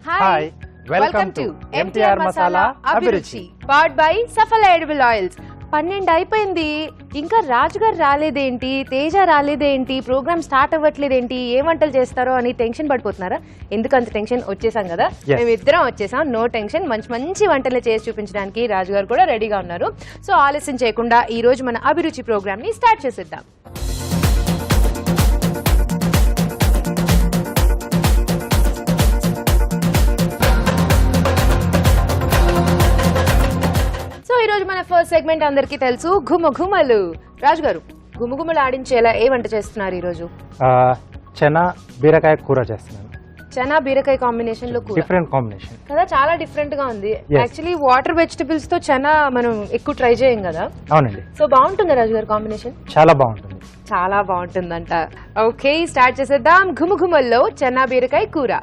Hi, welcome to MTR Masala Abhiruchi, powered by Safala Edible Oils. 12 అయిపోయింది, ఇంకా రాజు గారు రాలేదేంటి, తేజ రాలేదేంటి, ప్రోగ్రామ్ స్టార్ట్ అవ్వట్లేదేంటి, ఏ వంటలు చేస్తారో అని టెన్షన్ పడిపోతున్నారా? ఎందుకంత టెన్షన్? వచ్చేసాం కదా, మేమిద్దరం వచ్చేసాం. నో టెన్షన్, మంచి మంచి వంటలు చేసి చూపించడానికి రాజు గారు కూడా రెడీగా ఉన్నారు. సో ఆలస్యం చేయకుండా ఈ రోజు మన అభిరుచి ప్రోగ్రామ్ ని స్టార్ట్ చేసేద్దాం. మన ఫస్ట్ సెగ్మెంట్ అందరికీ తెలుసు, ఘుమఘుమలు. రాజు గారు, ఘుమఘుమలు ఆడించేలా ఏ వంట చేస్తున్నారు ఈ రోజు? చనా బీరకాయ కూర చేస్తున్నాను. చనా బీరకాయ కాంబినేషన్ లో కూర, డిఫరెంట్ కాంబినేషన్ కదా, చాలా డిఫరెంట్ గా ఉంది. యాక్చువల్లీ వాటర్ వెజిటబుల్స్ తో చనా మనం ఎక్కువ ట్రై చేయం కదా. అవునండి. సో బాగుంటుంది రాజు గారు కాంబినేషన్? చాలా బాగుంటుంది, చాలా బాగుంటుందంట. ఓకే, స్టార్ట్ చేసేద్దాం. ఘుమఘుమల్లో చనా బీరకాయ కూర.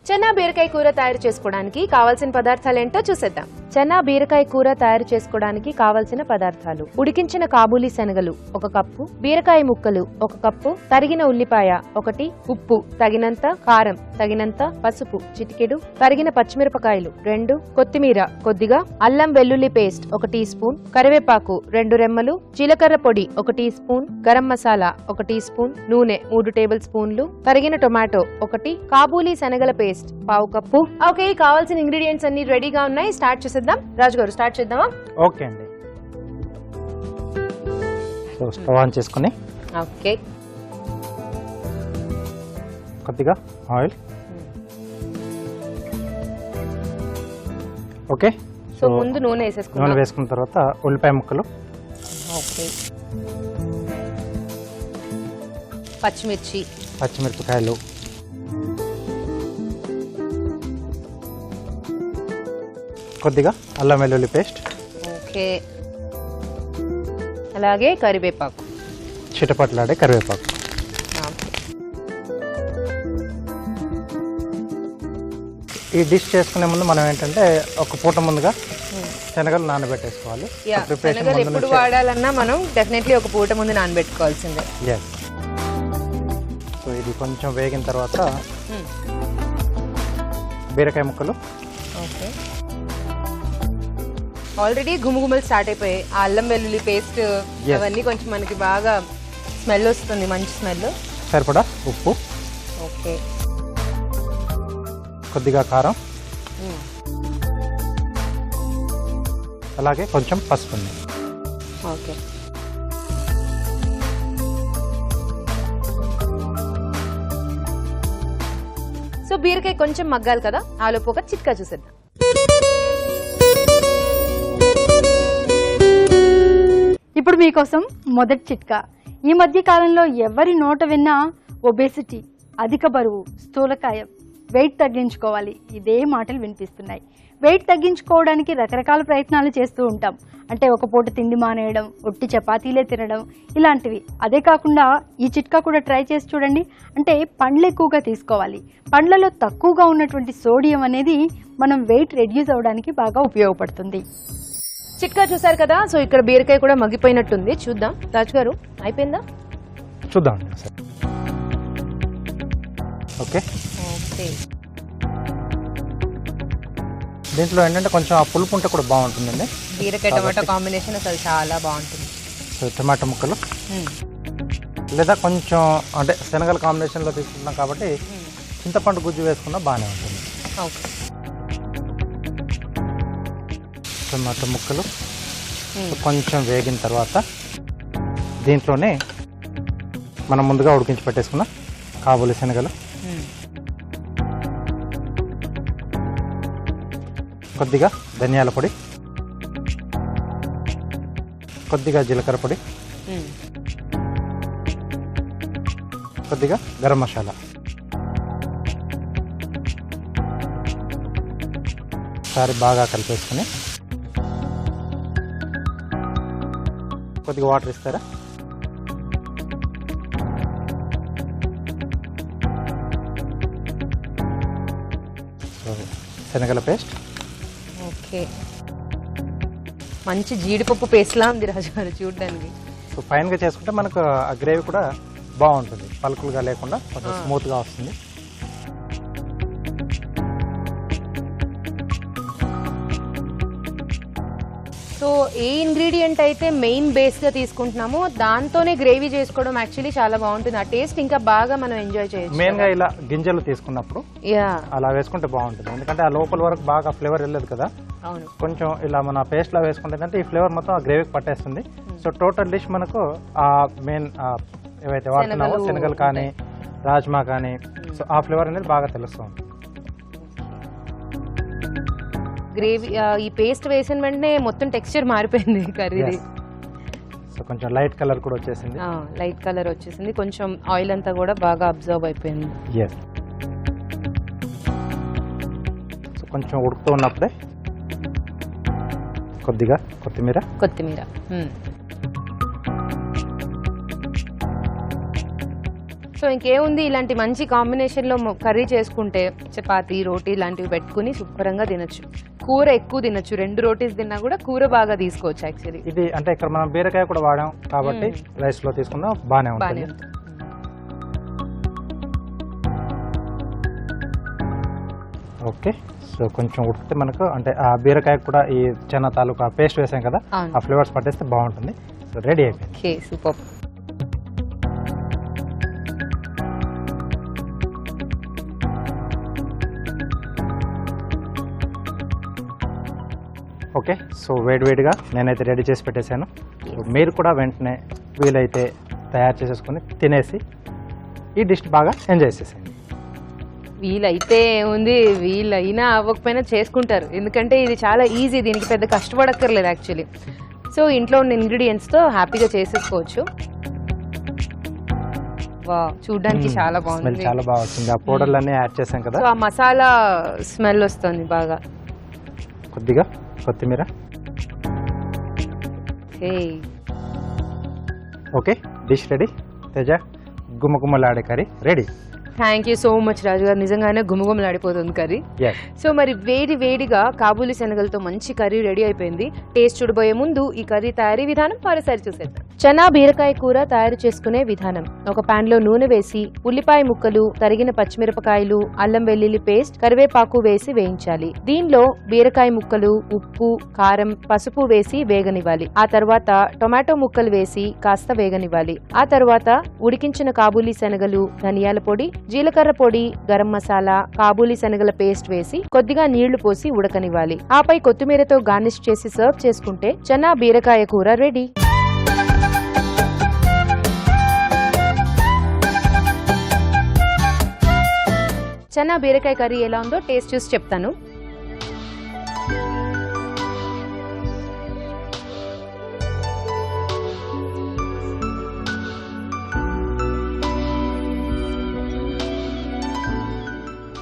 చనా బీరకాయ కూర తయారు చేసుకోవడానికి కావాల్సిన పదార్థాలు ఏంటో చూసేద్దాం. చనా బీరకాయ కూర తయారు చేసుకోవడానికి కావలసిన పదార్థాలు: ఉడికించిన కాబూలీ శనగలు 1 కప్పు, బీరకాయ ముక్కలు 1 కప్పు, తరిగిన ఉల్లిపాయ 1, ఉప్పు తగినంత, కారం తగినంత, పసుపు చిటికెడు, తరిగిన పచ్చిమిరపకాయలు 2, కొత్తిమీర కొద్దిగా, అల్లం వెల్లుల్లి పేస్ట్ 1 టీ స్పూన్, కరివేపాకు 2 రెమ్మలు, జీలకర్ర పొడి 1 teaspoon, garam masala 1 teaspoon, నూనె 3 టేబుల్ స్పూన్లు, తరిగిన టొమాటో 1, కాబూలీ శనగల పేస్ట్ 1/2 కప్పు. ఓకే, కావాల్సిన ఇంగ్రీడియంట్స్ అన్ని రెడీగా ఉన్నాయి. స్టార్ట్ చేసేద్దాం. రాజు గారు, స్టార్ట్ చేద్దామా? ఓకే అండి. సో స్టవ్ ఆన్ చేసుకుని ఓకే, కొద్దిగా ఆయిల్. ఓకే, సో ముందు నూనె వేసేసుకున్నాం. నూనె వేసుకున్న తర్వాత ఉల్లిపాయ ముక్కలు, ఓకే, పచ్చిమిరపకాయలు, కొద్దిగా అల్లం వెల్లుల్లి పేస్ట్, ఓకే, అలాగే కరివేపాకు, చిటపట్లాడే కరివేపాకు. ఈ డిష్ చేసుకునే ముందు మనం ఏంటంటే ఒక పూట ముందుగా శనగలు నానబెట్టేసుకోవాలి. శనగలు ఎప్పుడు వాడాలన్నా మనం డెఫినెట్లీ ఒక పూట ముందు నానబెట్టుకోవాల్సిందే. సో ఇది కొంచెం వేగిన తర్వాత బీరకాయ ముక్కలు. ఓకే, ఆల్రెడీ గుమగుమలు స్టార్ట్ అయిపోయాయి. ఆ అల్లం వెల్లుల్లి పేస్ట్ అవన్నీ కొంచెం మనకి బాగా స్మెల్ వస్తుంది, మంచి స్మెల్. సరిపడా ఉప్పు, ఓకే, కొద్దిగా కారం, అలాగే కొంచెం పసుపు. ఓకే, సో బీరకాయ కొంచెం మగ్గాలి కదా, ఆలోపు ఒక చిట్కా చూసేద్దాం. ఇప్పుడు మీకోసం మొదటి చిట్కా. ఈ మధ్య కాలంలో ఎవరి నోట విన్నా ఒబేసిటీ, అధిక బరువు, స్థూలకాయం, వెయిట్ తగ్గించుకోవాలి, ఇదే మాటలు వినిపిస్తున్నాయి. వెయిట్ తగ్గించుకోవడానికి రకరకాల ప్రయత్నాలు చేస్తూ ఉంటాం. అంటే ఒక పూట తిండి మానేయడం, ఒట్టి చపాతీలే తినడం, ఇలాంటివి. అదే కాకుండా ఈ చిట్కా కూడా ట్రై చేసి చూడండి. అంటే పండ్లు ఎక్కువగా తీసుకోవాలి. పండ్లలో తక్కువగా ఉన్నటువంటి సోడియం అనేది మనం వెయిట్ రెడ్యూస్ అవ్వడానికి బాగా ఉపయోగపడుతుంది. చిట్కా చూసారు కదా. సో ఇక్కడ బీరకాయ కూడా మగ్గిపోయినట్టుంది, చూద్దాం. రాజు గారు, అయిపోయిందా? చూద్దాం. ఓకే, దీంట్లో ఏంటంటే కొంచెం ఆ పులుపు ఉంటే కూడా బాగుంటుందండి. బీరకాయ టమాటో కాంబినేషన్ అసలు చాలా బాగుంటుంది. సో టమాటో ముక్కలు, లేదా కొంచెం అంటే శనగల కాంబినేషన్లో తీసుకుంటున్నాం కాబట్టి చింతపండు గుజ్జు వేసుకున్నా బాగానే ఉంటుంది. ఓకే, టమాటో ముక్కలు కొంచెం వేగిన తర్వాత దీంట్లోనే మనం ముందుగా ఉడికించి పెట్టేసుకున్న కాబూలి శనగలు, కొద్దిగా ధనియాల పొడి, కొద్దిగా జీలకర్ర పొడి, కొద్దిగా గరం మసాలా, ఒకసారి బాగా కలిపేసుకుని కొద్దిగా వాటర్ ఇస్తారా? సో శనగల పేస్ట్, ఓకే, మంచి జీడిపప్పు పేస్ట్ లా ఉంది రాజు గారు చూడడానికి. సో ఫైన్గా చేసుకుంటే మనకు ఆ గ్రేవీ కూడా బాగుంటుంది, పలుకులుగా లేకుండా కొంచెం స్మూత్గా వస్తుంది. సో ఏ ఇంగ్రీడియంట్ అయితే మెయిన్ బేస్గా తీసుకుంటున్నామో దాంతోనే గ్రేవీ చేసుకోవడం యాక్చువల్లీ చాలా బాగుంటుంది. ఆ టేస్ట్ ఇంకా బాగా మనం ఎంజాయ్ చేయొచ్చు. మెయిన్గా ఇలా గింజలు తీసుకున్నప్పుడు యా, అలా వేసుకుంటే బాగుంటుంది, ఎందుకంటే ఆ లోపల వరకు బాగా ఫ్లేవర్ వెళ్ళదు కదా. అవును. కొంచెం ఇలా మన పేస్ట్లా వేసుకుంటే అంటే ఈ ఫ్లేవర్ మొత్తం ఆ గ్రేవీకి పట్టేస్తుంది. సో టోటల్ డిష్ మనకు ఆ మెయిన్ ఏవైతే వాడుతున్నామో శనగలు కానీ రాజ్మా కానీ, సో ఆ ఫ్లేవర్ అనేది బాగా తెలుస్తుంది. గ్రేవీ ఈ పేస్ట్ వేసిన వెంటనే మొత్తం టెక్స్చర్ మారిపోయింది కర్రీది. సో కొంచెం లైట్ కలర్ కూడా వచ్చేసింది. లైట్ కలర్ వచ్చేసింది, కొంచెం ఆయిల్ అంతా కూడా బాగా అబ్జర్వ్ అయిపోయింది. ఎస్. సో కొంచెం ఉడుకుతూ ఉన్నప్పుడే కొద్దిగా కొత్తిమీర. సో ఇంకేముంది, ఇలాంటి మంచి కాంబినేషన్లో కర్రీ చేసుకుంటే చపాతీ రోటీ ఇలాంటివి పెట్టుకుని శుభ్రంగా తినొచ్చు. కూర ఎక్కువ తినొచ్చు, 2 రోటీస్ తిన్నా కూడా కూర బాగా తీసుకోవచ్చు యాక్చువల్లీ. ఇది అంటే ఇక్కడ మనం బీరకాయ కూడా వాడాం కాబట్టి రైస్ లో తీసుకున్నా బాగానే ఉంటుంది. ఓకే, సో కొంచెం ఉడికితే మనకు అంటే ఆ బీరకాయ కూడా ఈ చెన్న తాలూకా పేస్ట్ వేసాం కదా, ఆ ఫ్లేవర్స్ పట్టేస్తే బాగుంటుంది. సో రెడీ అయిపోయింది. Okay, super. ఓకే, సో వేడివేడిగా నేనైతే రెడీ చేసి పెట్టేశాను. సో మీరు కూడా వెంటనే వీలైతే తయారు చేసేసుకొని తినేసి ఈ డిష్ బాగా ఎంజాయ్ చేసేయండి. వీలైతే ఉంది, వీలైనా అవ్వకపోయినా చేసుకుంటారు, ఎందుకంటే ఇది చాలా ఈజీ, దీనికి పెద్ద కష్టపడక్కర్లేదు యాక్చువల్లీ. సో ఇంట్లో ఉన్న ఇంగ్రీడియంట్స్తో హ్యాపీగా చేసేసుకోవచ్చు. చూడడానికి చాలా బాగుంది, చాలా బాగా వచ్చింది. ఆ పౌడర్లు అన్నీ యాడ్ చేసాం కదా, ఆ మసాలా స్మెల్ వస్తుంది బాగా. కొద్దిగా కొత్తిమీర. Okay, dish ready. తేజ, గుమ్మగుమ్మలాడే curry ready. Thank you so much Raju గారు, నిజంగానే గుమగుమలాడిపోతుంది కర్రీ. సో మరి వేడిగా కాబూలి శనగలతో మంచి కర్రీ రెడీ అయిపోయింది. టేస్ట్ చూడబోయే ముందు ఈ కర్రీ తయారీ విధానం మరోసారి చూసేద్దాం. చనా బీరకాయ కూర తయారు చేసుకునే విధానం. ఒక పాన్ లో నూనె వేసి ఉల్లిపాయ ముక్కలు, తరిగిన పచ్చిమిరపకాయలు, అల్లం వెల్లుల్లి పేస్ట్, కరివేపాకు వేసి వేయించాలి. దీనిలో బీరకాయ ముక్కలు, ఉప్పు, కారం, పసుపు వేసి వేగనివ్వాలి. ఆ తర్వాత టొమాటో ముక్కలు వేసి కాస్త వేగనివ్వాలి. ఆ తర్వాత ఉడికించిన కాబూలి శనగలు, ధనియాల పొడి, జీలకర్ర పొడి, గరం మసాలా, కాబూలి శనగల పేస్ట్ వేసి కొద్దిగా నీళ్లు పోసి ఉడకనివ్వాలి. ఆపై కొత్తిమీరతో గార్నిష్ చేసి సర్వ్ చేసుకుంటే చనా బీరకాయ కూర రెడీ. చనా బీరకాయ కర్రీ ఎలా ఉందో టేస్ట్ చూసి చెప్తాను.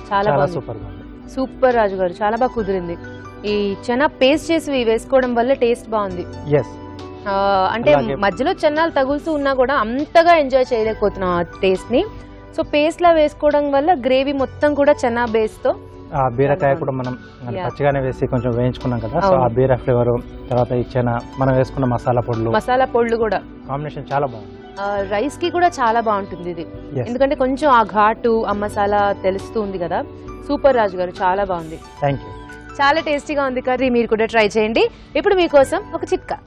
చాలా సూపర్ సూపర్ రాజు గారు, చాలా బాగా కుదిరింది. ఈ చనా పేస్ట్ చేసి వేసుకోవడం వల్ల టేస్ట్ బాగుంది. అంటే మధ్యలో చన్నాలు తగులుతూ ఉన్నా కూడా అంతగా ఎంజాయ్ చేయలేకపోతున్నాం ఆ టేస్ట్ ని. సో పేస్ట్ లా వేసుకోవడం వల్ల గ్రేవీ మొత్తం కూడా చనా బేస్ తో, బీరకాయ కూడా మనం పచ్చిగానే వేసి కొంచెం వేయించుకున్నాం కదా, సో ఆ బీర ఫ్లేవర్, తర్వాత ఈ చనా మనం వేసుకున్న మసాలా పొడులు కూడా కాంబినేషన్ చాలా బాగుంది. రైస్ కి కూడా చాలా బాగుంటుంది ఇది, ఎందుకంటే కొంచెం ఆ ఘాటు, ఆ మసాలా తెలుస్తూ ఉంది కదా. సూపర్ రాజు గారు, చాలా బాగుంది. Thank you. చాలా టేస్టీగా ఉంది కర్రీ, మీరు కూడా ట్రై చేయండి. ఇప్పుడు మీకోసం ఒక చిట్కా.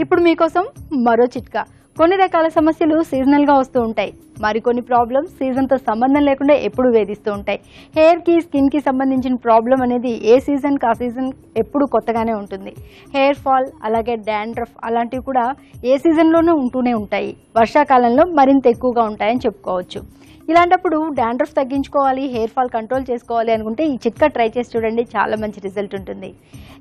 ఇప్పుడు మీకోసం మరో చిట్కా. కొన్ని రకాల సమస్యలు సీజనల్గా వస్తూ ఉంటాయి, మరికొన్ని ప్రాబ్లమ్స్ సీజన్తో సంబంధం లేకుండా ఎప్పుడు వేధిస్తూ ఉంటాయి. హెయిర్కి, స్కిన్కి సంబంధించిన ప్రాబ్లం అనేది ఏ సీజన్కి ఆ సీజన్ ఎప్పుడు కొత్తగానే ఉంటుంది. హెయిర్ ఫాల్, అలాగే డాండ్రఫ్ అలాంటివి కూడా ఏ సీజన్లోనూ ఉంటూనే ఉంటాయి. వర్షాకాలంలో మరింత ఎక్కువగా ఉంటాయని చెప్పుకోవచ్చు. ఇలాంటప్పుడు డాండ్రఫ్ తగ్గించుకోవాలి, హెయిర్ ఫాల్ కంట్రోల్ చేసుకోవాలి అనుకుంటే ఈ చిట్కా ట్రై చేసి చూడండి, చాలా మంచి రిజల్ట్ ఉంటుంది.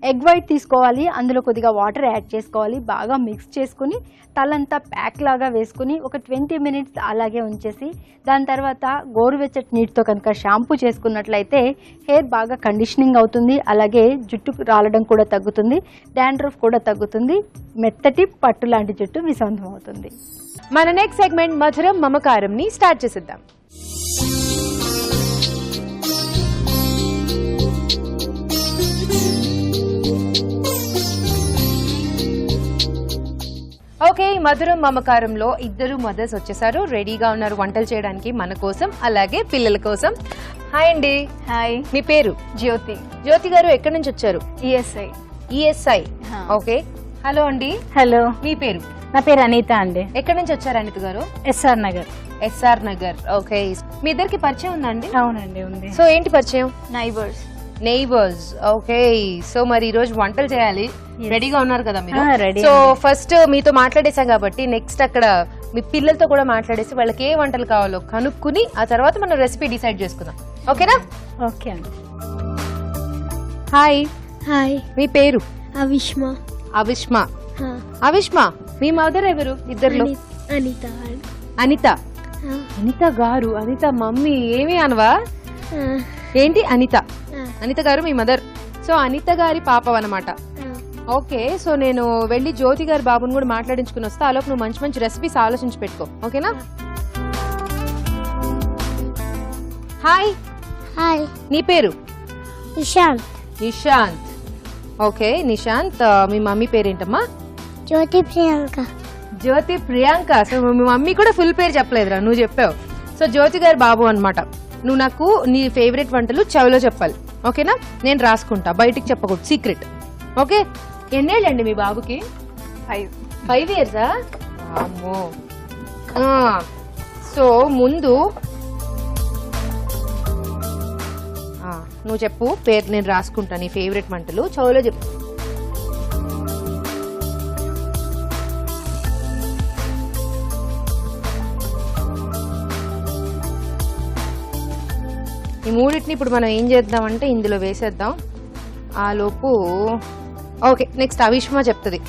ఎగ్ వైట్ తీసుకోవాలి, అందులో కొద్దిగా వాటర్ యాడ్ చేసుకోవాలి, బాగా మిక్స్ చేసుకుని తలంతా ప్యాక్ లాగా వేసుకుని ఒక 20 మినిట్స్ అలాగే ఉంచేసి దాని తర్వాత గోరువెచ్చటి నీటితో కనుక షాంపూ చేసుకున్నట్లయితే హెయిర్ బాగా కండిషనింగ్ అవుతుంది, అలాగే జుట్టు రాలడం కూడా తగ్గుతుంది, డాండ్రఫ్ కూడా తగ్గుతుంది, మెత్తటి పట్టు లాంటి జుట్టు మీ సొంతం అవుతుంది. మన నెక్స్ట్ సెగ్మెంట్ మధురం మమకారం ని స్టార్ట్ చేసేద్దాం. ఓకే, మధురం మమకారంలో ఇద్దరు మదర్స్ వచ్చేసారు, రెడీగా ఉన్నారు వంటలు చేయడానికి మన కోసం అలాగే పిల్లల కోసం. హాయ్ అండి. హాయ్, మీ పేరు? జ్యోతి. జ్యోతి గారు ఎక్కడి నుంచి వచ్చారు? ఈఎస్ఐ. ఈఎస్ఐ. ఓకే. హలో అండి. హలో, మీ పేరు? నా పేరు అనిత అండి. ఎక్కడి నుంచి వచ్చారు అనిత గారు? S R Nagar. S R Nagar. Okay. మీ ఇద్దరికి పరిచయం ఉందా అండి? అవునండి, ఉంది. సో ఏంటి పరిచయం? నైబర్స్. నైబర్స్. ఓకే. సో మరి ఈ రోజు వంటలు చేయాలి, రెడీగా ఉన్నారు కదా మీరు? రెడీ. సో ఫస్ట్ మీతో మాట్లాడేసాం కాబట్టి నెక్స్ట్ అక్కడ మీ పిల్లలతో కూడా మాట్లాడేసి వాళ్ళకి ఏ వంటలు కావాలో కనుక్కుని ఆ తర్వాత మనం రెసిపీ డిసైడ్ చేసుకుందాం. ఓకేనా? ఓకే అండి. హాయ్. హాయ్, మీ పేరు? అవిష్మ. అవిష్మ. హా, అవిష్మ, మీ మదర్ ఎవరు ఇద్దరులో? అనిత. అనిత. హా, అనిత గారు, అనిత మమ్మీ ఏమి అనవా? హా, ఏంటి అనిత? హా, అనిత గారు మీ మదర్. సో అనిత గారి పాప అన్నమాట. హా. ఓకే. సో నేను వెళ్ళి జ్యోతి గారి బాబుని కూడా మాట్లాడించుకుని వస్తా. ఆలోపు నువ్వు మంచి మంచి రెసిపీస్ ఆలోచించి పెట్టుకో. ఓకేనా? హాయ్. హాయ్, నీ పేరు? నిశాంత్. నిశాంత్. ఓకే నిశాంత్. మీ మమ్మీ పేరేంటమ్మా? జ్యోతి ప్రియాంక. జ్యోతి ప్రియాంక. సో మీ మమ్మీ కూడా ఫుల్ పేరు చెప్పలేదురా, నువ్వు చెప్పావు. సో జ్యోతి గారి బాబు అన్నమాట. నువ్వు నాకు నీ ఫేవరెట్ వంటలు చెవిలో చెప్పాలి. ఓకేనా? నేను రాసుకుంటా, బయటికి చెప్పకూడదు, సీక్రెట్. ఓకే. ఎన్నేళ్ళండి మీ బాబుకి? 5 ఇయర్సా? అమ్మో. సో ముందు నువ్వు చెప్పు పేరు, నేను రాసుకుంటా నీ ఫేవరెట్ వంటలు చెవిలో చెప్పు. ఈ మూడింటిని ఇప్పుడు మనం ఏం చేద్దామంటే ఇందులో వేసేద్దాం. ఆ లోపు ఓకే, నెక్స్ట్ అవిష్మ చెప్తుంది.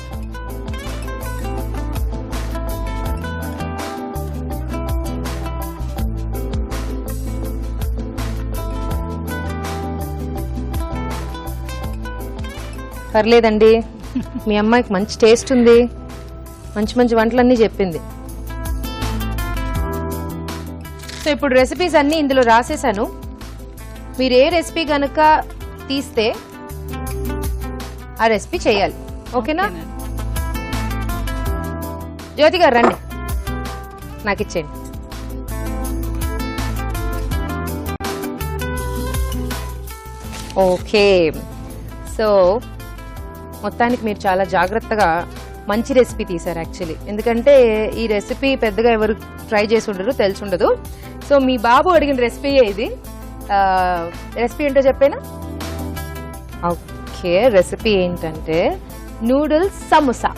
పర్లేదండి, మీ అమ్మాయికి మంచి టేస్ట్ ఉంది, మంచి మంచి వంటలన్నీ చెప్పింది. సో ఇప్పుడు రెసిపీస్ అన్నీ ఇందులో రాసేసాను. మీరు ఏ రెసిపీ కనుక తీస్తే ఆ రెసిపీ చేయాలి. ఓకేనా? జ్యోతి గారు రండి, నాకు ఇచ్చేయండి. ఓకే. సో మొత్తానికి మీరు చాలా జాగ్రత్తగా మంచి రెసిపీ తీశారు యాక్చువల్లీ. ఎందుకంటే ఈ రెసిపీ పెద్దగా ఎవరు ట్రై చేసి ఉండరు, తెలిసి ఉండదు. సో మీ బాబు అడిగిన రెసిపీయే ఇది. రెసిపీ ఏంటో చెప్పేనా? ఓకే, రెసిపీ ఏంటంటే noodles samosa.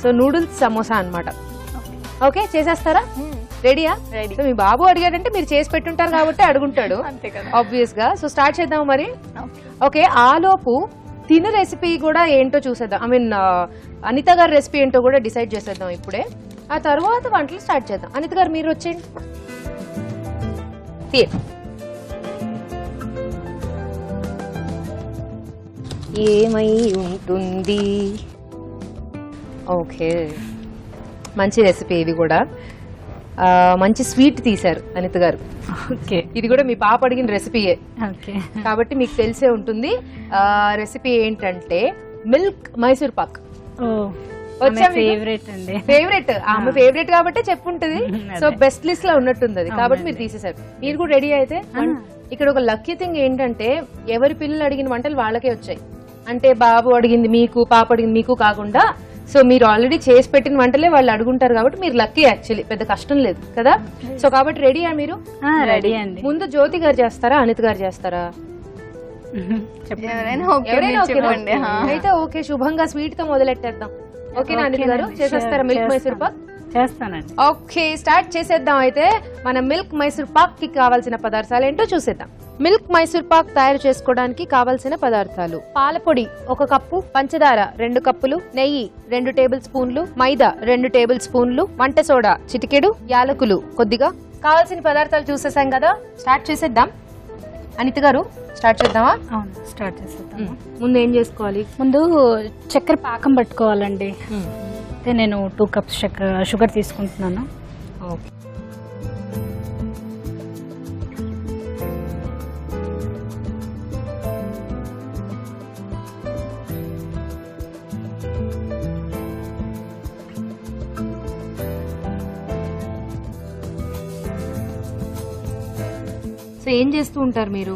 So noodles samosa అన్నమాట. ఓకే, చేసేస్తారా? రెడీయా? రెడీ. సో మీ బాబు అడిగాడంటే మీరు చేసి పెట్టుంటారు కాబట్టి అడుగుంటాడు అంతే కదా. ఆబ్వియస్ గా. సో స్టార్ట్ చేద్దాం మరి. ఓకే, ఆలోపు తిన రెసిపీ కూడా ఏంటో చూసేద్దాం. ఐ మీన్ అనిత గారి రెసిపీ ఏంటో కూడా డిసైడ్ చేసేద్దాం ఇప్పుడే. ఆ తర్వాత వంటలు స్టార్ట్ చేద్దాం. అనిత గారు మీరు వచ్చేయండి. ఏమై ఉంటుంది? ఓకే, మంచి రెసిపీ ఇది కూడా. మంచి స్వీట్ తీశారు అనిత గారు. ఓకే. ఇది కూడా మీ పాప అడిగిన రెసిపీయే ఓకే. కాబట్టి మీకు తెలిసే ఉంటుంది. రెసిపీ ఏంటంటే మిల్క్ మైసూర్ పాక్. వచ్చా మీకు? ఫేవరెట్ అండి. ఫేవరెట్, ఆమె ఫేవరెట్ కాబట్టి చెప్పుంటది. సో బెస్ట్ లిస్ట్ లో ఉన్నట్టుంది అది, కాబట్టి మీరు తీసేశారు. మీరు కూడా రెడీ అయితే. ఇక్కడ ఒక లక్కీ థింగ్ ఏంటంటే ఎవరి పిల్లలు అడిగిన వంటలు వాళ్ళకే వచ్చాయి. అంటే బాబు అడిగింది మీకు, పాప అడిగింది మీకు కాకుండా సో మీరు ఆల్రెడీ చేసి పెట్టిన వంటలే వాళ్ళు అడుగుంటారు కాబట్టి మీరు లక్కీ యాక్చువల్లీ, పెద్ద కష్టం లేదు కదా. సో కాబట్టి రెడీయా మీరు? రెడీ అండి. ముందు జ్యోతి గారు చేస్తారా, అనిత గారు చేస్తారా? ఎవరైనా ఎవరైనా ఓకే ఓకేనా? చెప్పండి. అయితే ఓకే, శుభంగా స్వీట్ తో మొదలెట్టేద్దాం. ఓకేనా అనిత గారు? చేసేస్తారా మిల్క్ మైసూర్ పాక్? చేస్తానండి. ఓకే, స్టార్ట్ చేసేద్దాం. అయితే మన మిల్క్ మైసూర్ పాక్ కి కావాల్సిన పదార్థాలు ఏంటో చూసేద్దాం. మిల్క్ మైసూర్ పాక్ తయారు చేసుకోవడానికి కావలసిన పదార్థాలు: పాలపొడి 1 కప్పు, పంచదార 2 కప్పులు, నెయ్యి 2 టేబుల్ స్పూన్లు, మైదా 2 టేబుల్ స్పూన్లు, వంట సోడా చిటికెడు, యాలకులు కొద్దిగా. కావాల్సిన పదార్థాలు చూసేసాం కదా, స్టార్ట్ చేసేద్దాం. అనిత గారు స్టార్ట్ చేద్దామా? అవును, స్టార్ట్ చేసేద్దాం. ముందు ఏం చేసుకోవాలి? ముందు చక్కెర పాకం పట్టుకోవాలండి. అయితే నేను 2 కప్స్ షుగర్ తీసుకుంటున్నాను. ఓకే. సో ఏం చేస్తూ ఉంటారు మీరు?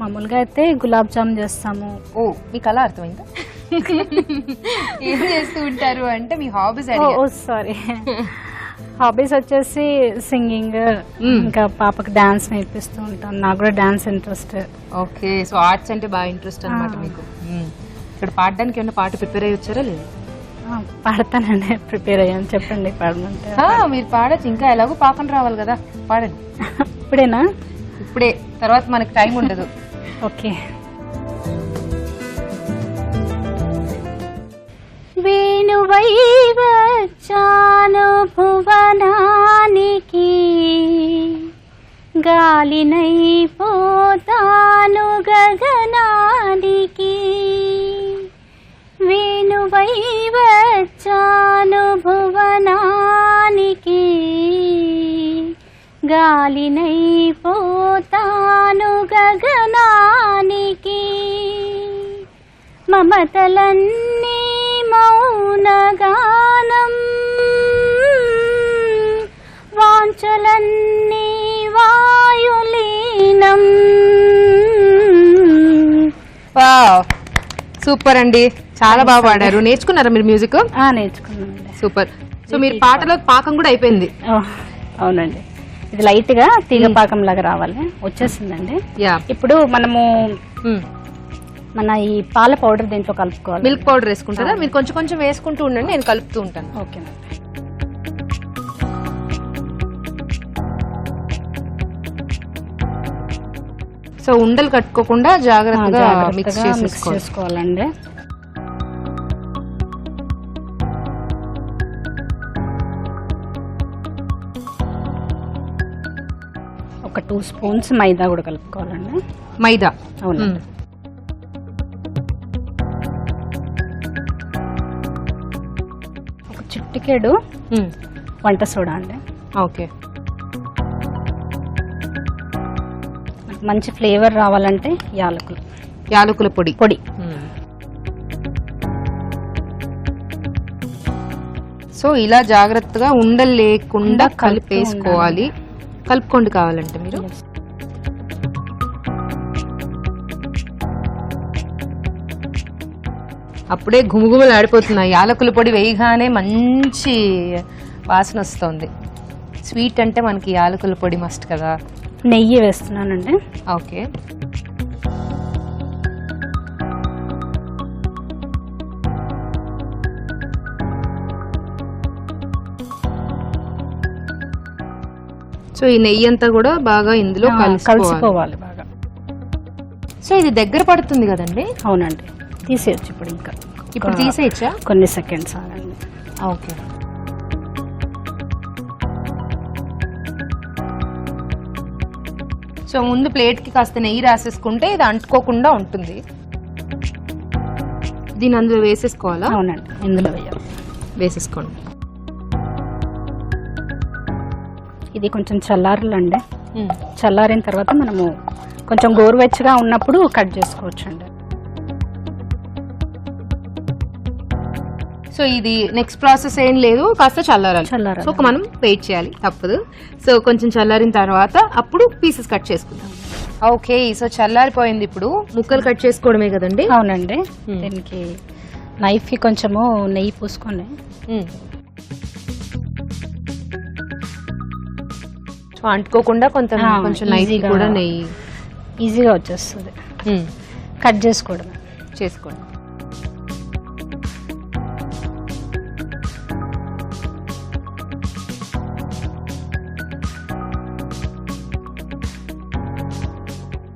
మామూలుగా అయితే గులాబ్ జామ్ చేస్తాము. ఓ మీకు అలా అర్థమైందా? ఏం చేస్తూ ఉంటారు అంటే మీ హాబీస్ ఓ సారీ, హాబీస్ వచ్చేసి సింగింగ్, ఇంకా పాపకి డాన్స్ నేర్పిస్తూ ఉంటాను. నాకు కూడా dance interest. Okay, so arts అంటే బాగా ఇంట్రెస్ట్ అన్నమాట మీకు. ఇక్కడ పాడడానికి ఏమైనా పాట ప్రిపేర్ అయ్యి వచ్చారా లేదు? పాడతానండి, ప్రిపేర్ అయ్యాను. చెప్పండి పాడమంటే. మీరు పాడచ్చు, ఇంకా ఎలాగో పాకం రావాలి కదా, పాడండి. ఇప్పుడేనా? ఇప్పుడే, తర్వాత మనకి టైం ఉండదు. ఓకే. వేణువై వచ్చాను భువనానికి, గాలినై పోతాను గగనానికి. వేణువై వచ్చాను భువనానికి, గాలినై పోతాను గగనానికి. మమతలన్నీ మౌనగానం, వాంఛలన్నీ వాయులీనం. సూపర్ అండి, చాలా బాగా పాడారు. నేర్చుకున్నారా మీరు మ్యూజిక్? నేర్చుకున్నానండి. సూపర్. సో మీరు పాటలో పాకం కూడా అయిపోయింది. అవునండి, ఇది లైట్ గా తీగ పాకం లాగా రావాలి. వచ్చేసిందండి. యా, ఇప్పుడు మనము మన ఈ పాల పౌడర్ దీంట్లో కలుపుకోవాలి. మిల్క్ పౌడర్ వేసుకుంటారా? మీరు కొంచెం కొంచెం వేసుకుంటూ ఉండండి, నేను కలుపుతూ ఉంటాను. ఓకే. సో ఉండలు కట్టుకోకుండా జాగ్రత్తగా మిక్స్ చేసుకోవాలండి. ఒక 2 స్పూన్స్ మైదా కూడా కలుపుకోవాలండి. మైదా? అవునండి. ఒక చిటికెడు వంట సోడా అండి. ఓకే. మంచి ఫ్లేవర్ రావాలంటే యాలకుల పొడి. సో ఇలా జాగ్రత్తగా ఉండలు లేకుండా కలిపేసుకోవాలి. కలుపుకోండి కావాలంటే మీరు. అప్పుడే గుమగుమలు ఆడిపోతున్నాయి. యాలకుల పొడి వేయగానే మంచి వాసన వస్తుంది. స్వీట్ అంటే మనకి యాలకుల పొడి మస్ట్ కదా. నెయ్యి వేస్తున్నానండి. ఓకే. సో ఈ నెయ్యి అంతా కూడా బాగా ఇందులో కలిసిపోవాలి బాగా. సో ఇది దగ్గర పడుతుంది కదండి? అవునండి. తీసేయచ్చు ఇప్పుడు. ఇప్పుడు తీసేయచ్చా? కొన్ని సెకండ్స్ ఆగండి. ఓకే. సో ముందు ప్లేట్ కి కాస్త నెయ్యి రాసేసుకుంటే ఇది అంటుకోకుండా ఉంటుంది. దీని అందులో వేసేసుకోవాలా? అవునండి, ఇందులో వేసేసుకోండి. ఇది కొంచెం చల్లారాలండి. చల్లారిన తర్వాత మనము కొంచెం గోరువెచ్చగా ఉన్నప్పుడు కట్ చేసుకోవచ్చు అండి. సో ఇది నెక్స్ట్ ప్రాసెస్ ఏం లేదు, కాస్త చల్లారాలి. సో మనం వెయిట్ చేయాలి, తప్పదు. సో కొంచెం చల్లారిన తర్వాత అప్పుడు పీసెస్ కట్ చేసుకుందాం. ఓకే. సో చల్లారిపోయింది, ఇప్పుడు ముక్కలు కట్ చేసుకోవడమే కదండి? అవునండి. దీనికి నైఫ్ కి కొంచెము నెయ్యి పూసుకొని అంటుకోకుండా కొంచెం నైఫ్ కూడా నెయ్యి ఈజీగా వచ్చేస్తుంది. కట్ చేసుకోండి.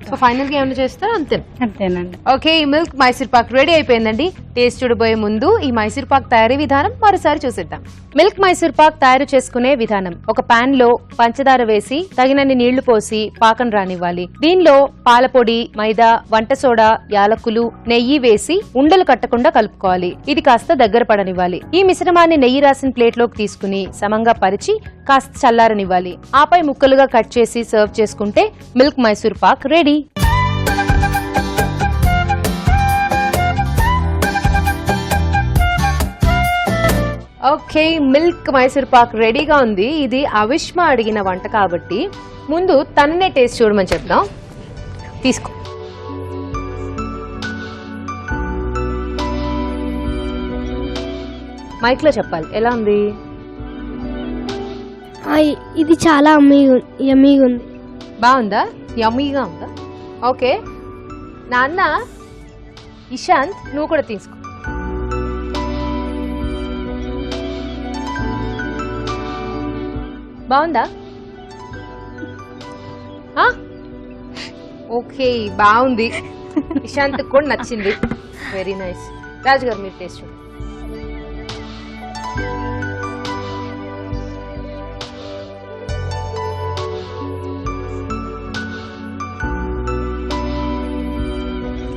సో ఫైనల్ గా ఏమైనా చేస్తారా? అంతేనండి. ఓకే, ఈ మిల్క్ మైసూర్ పాక్ రెడీ అయిపోయిందండి. టేస్ట్ చూడబోయే ముందు ఈ మైసూర్ పాక్ తయారీ విధానం మరోసారి చూసేద్దాం. మిల్క్ మైసూర్ పాక్ తయారు చేసుకునే విధానం: ఒక పాన్ లో పంచదార వేసి తగినన్ని నీళ్లు పోసి పాకం రానివ్వాలి. దీనిలో పాలపొడి, మైదా, వంట సోడా, యాలకులు, నెయ్యి వేసి ఉండలు కట్టకుండా కలుపుకోవాలి. ఇది కాస్త దగ్గర పడనివ్వాలి. ఈ మిశ్రమాన్ని నెయ్యి రాసిన ప్లేట్ లోకి తీసుకుని సమంగా పరిచి కాస్త చల్లారనివ్వాలి. ఆపై ముక్కలుగా కట్ చేసి సర్వ్ చేసుకుంటే milk Mysore Pak ready. Okay, milk Mysore Pak రెడీగా ఉంది. ఇది అవిష్మ అడిగిన వంట కాబట్టి ముందు తన్నే టేస్ట్ చూడమని చెప్దాం. తీసుకో. మైక్ లో చెప్పాలి, ఎలా ఉంది? ఇది చాలా యమ్మీగా ఉంది. బాగుందా? యమ్మీగా ఉందా? ఓకే నాన్న, ఇషాంత్ నువ్వు కూడా తీసుకో. బాగుందా? ఓకే బాగుంది. ఇషాంత్ కూడా నచ్చింది. Very nice. రాజు గారు మీరు టేస్ట్ చూడండి.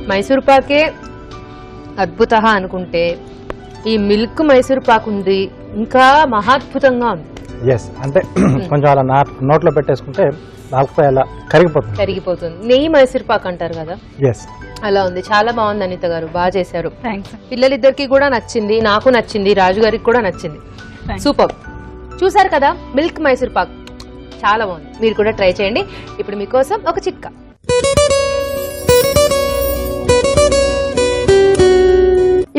మైసూర్ పాకే అద్భుత అనుకుంటే ఈ మిల్క్ మైసూర్ పాక్ ఉంది ఇంకా మహాద్భుతంగా ఉంది. ఎస్, అంటే కొంచెం అలా నోట్లో పెట్టేసుకుంటే నాలుగుపై అలా కరిగిపోతుంది. నెయ్యి మైసూర్ పాక్ అంటారు కదా, ఎస్ అలా ఉంది. చాలా బాగుంది అనిత గారు, బాగా చేశారు. థ్యాంక్స్. పిల్లలిద్దరికి కూడా నచ్చింది, నాకు నచ్చింది, రాజు గారికి కూడా నచ్చింది. సూపర్. చూసారు కదా మిల్క్ మైసూర్ పాక్ చాలా బాగుంది. మీరు కూడా ట్రై చేయండి. ఇప్పుడు మీకోసం ఒక చిట్కా.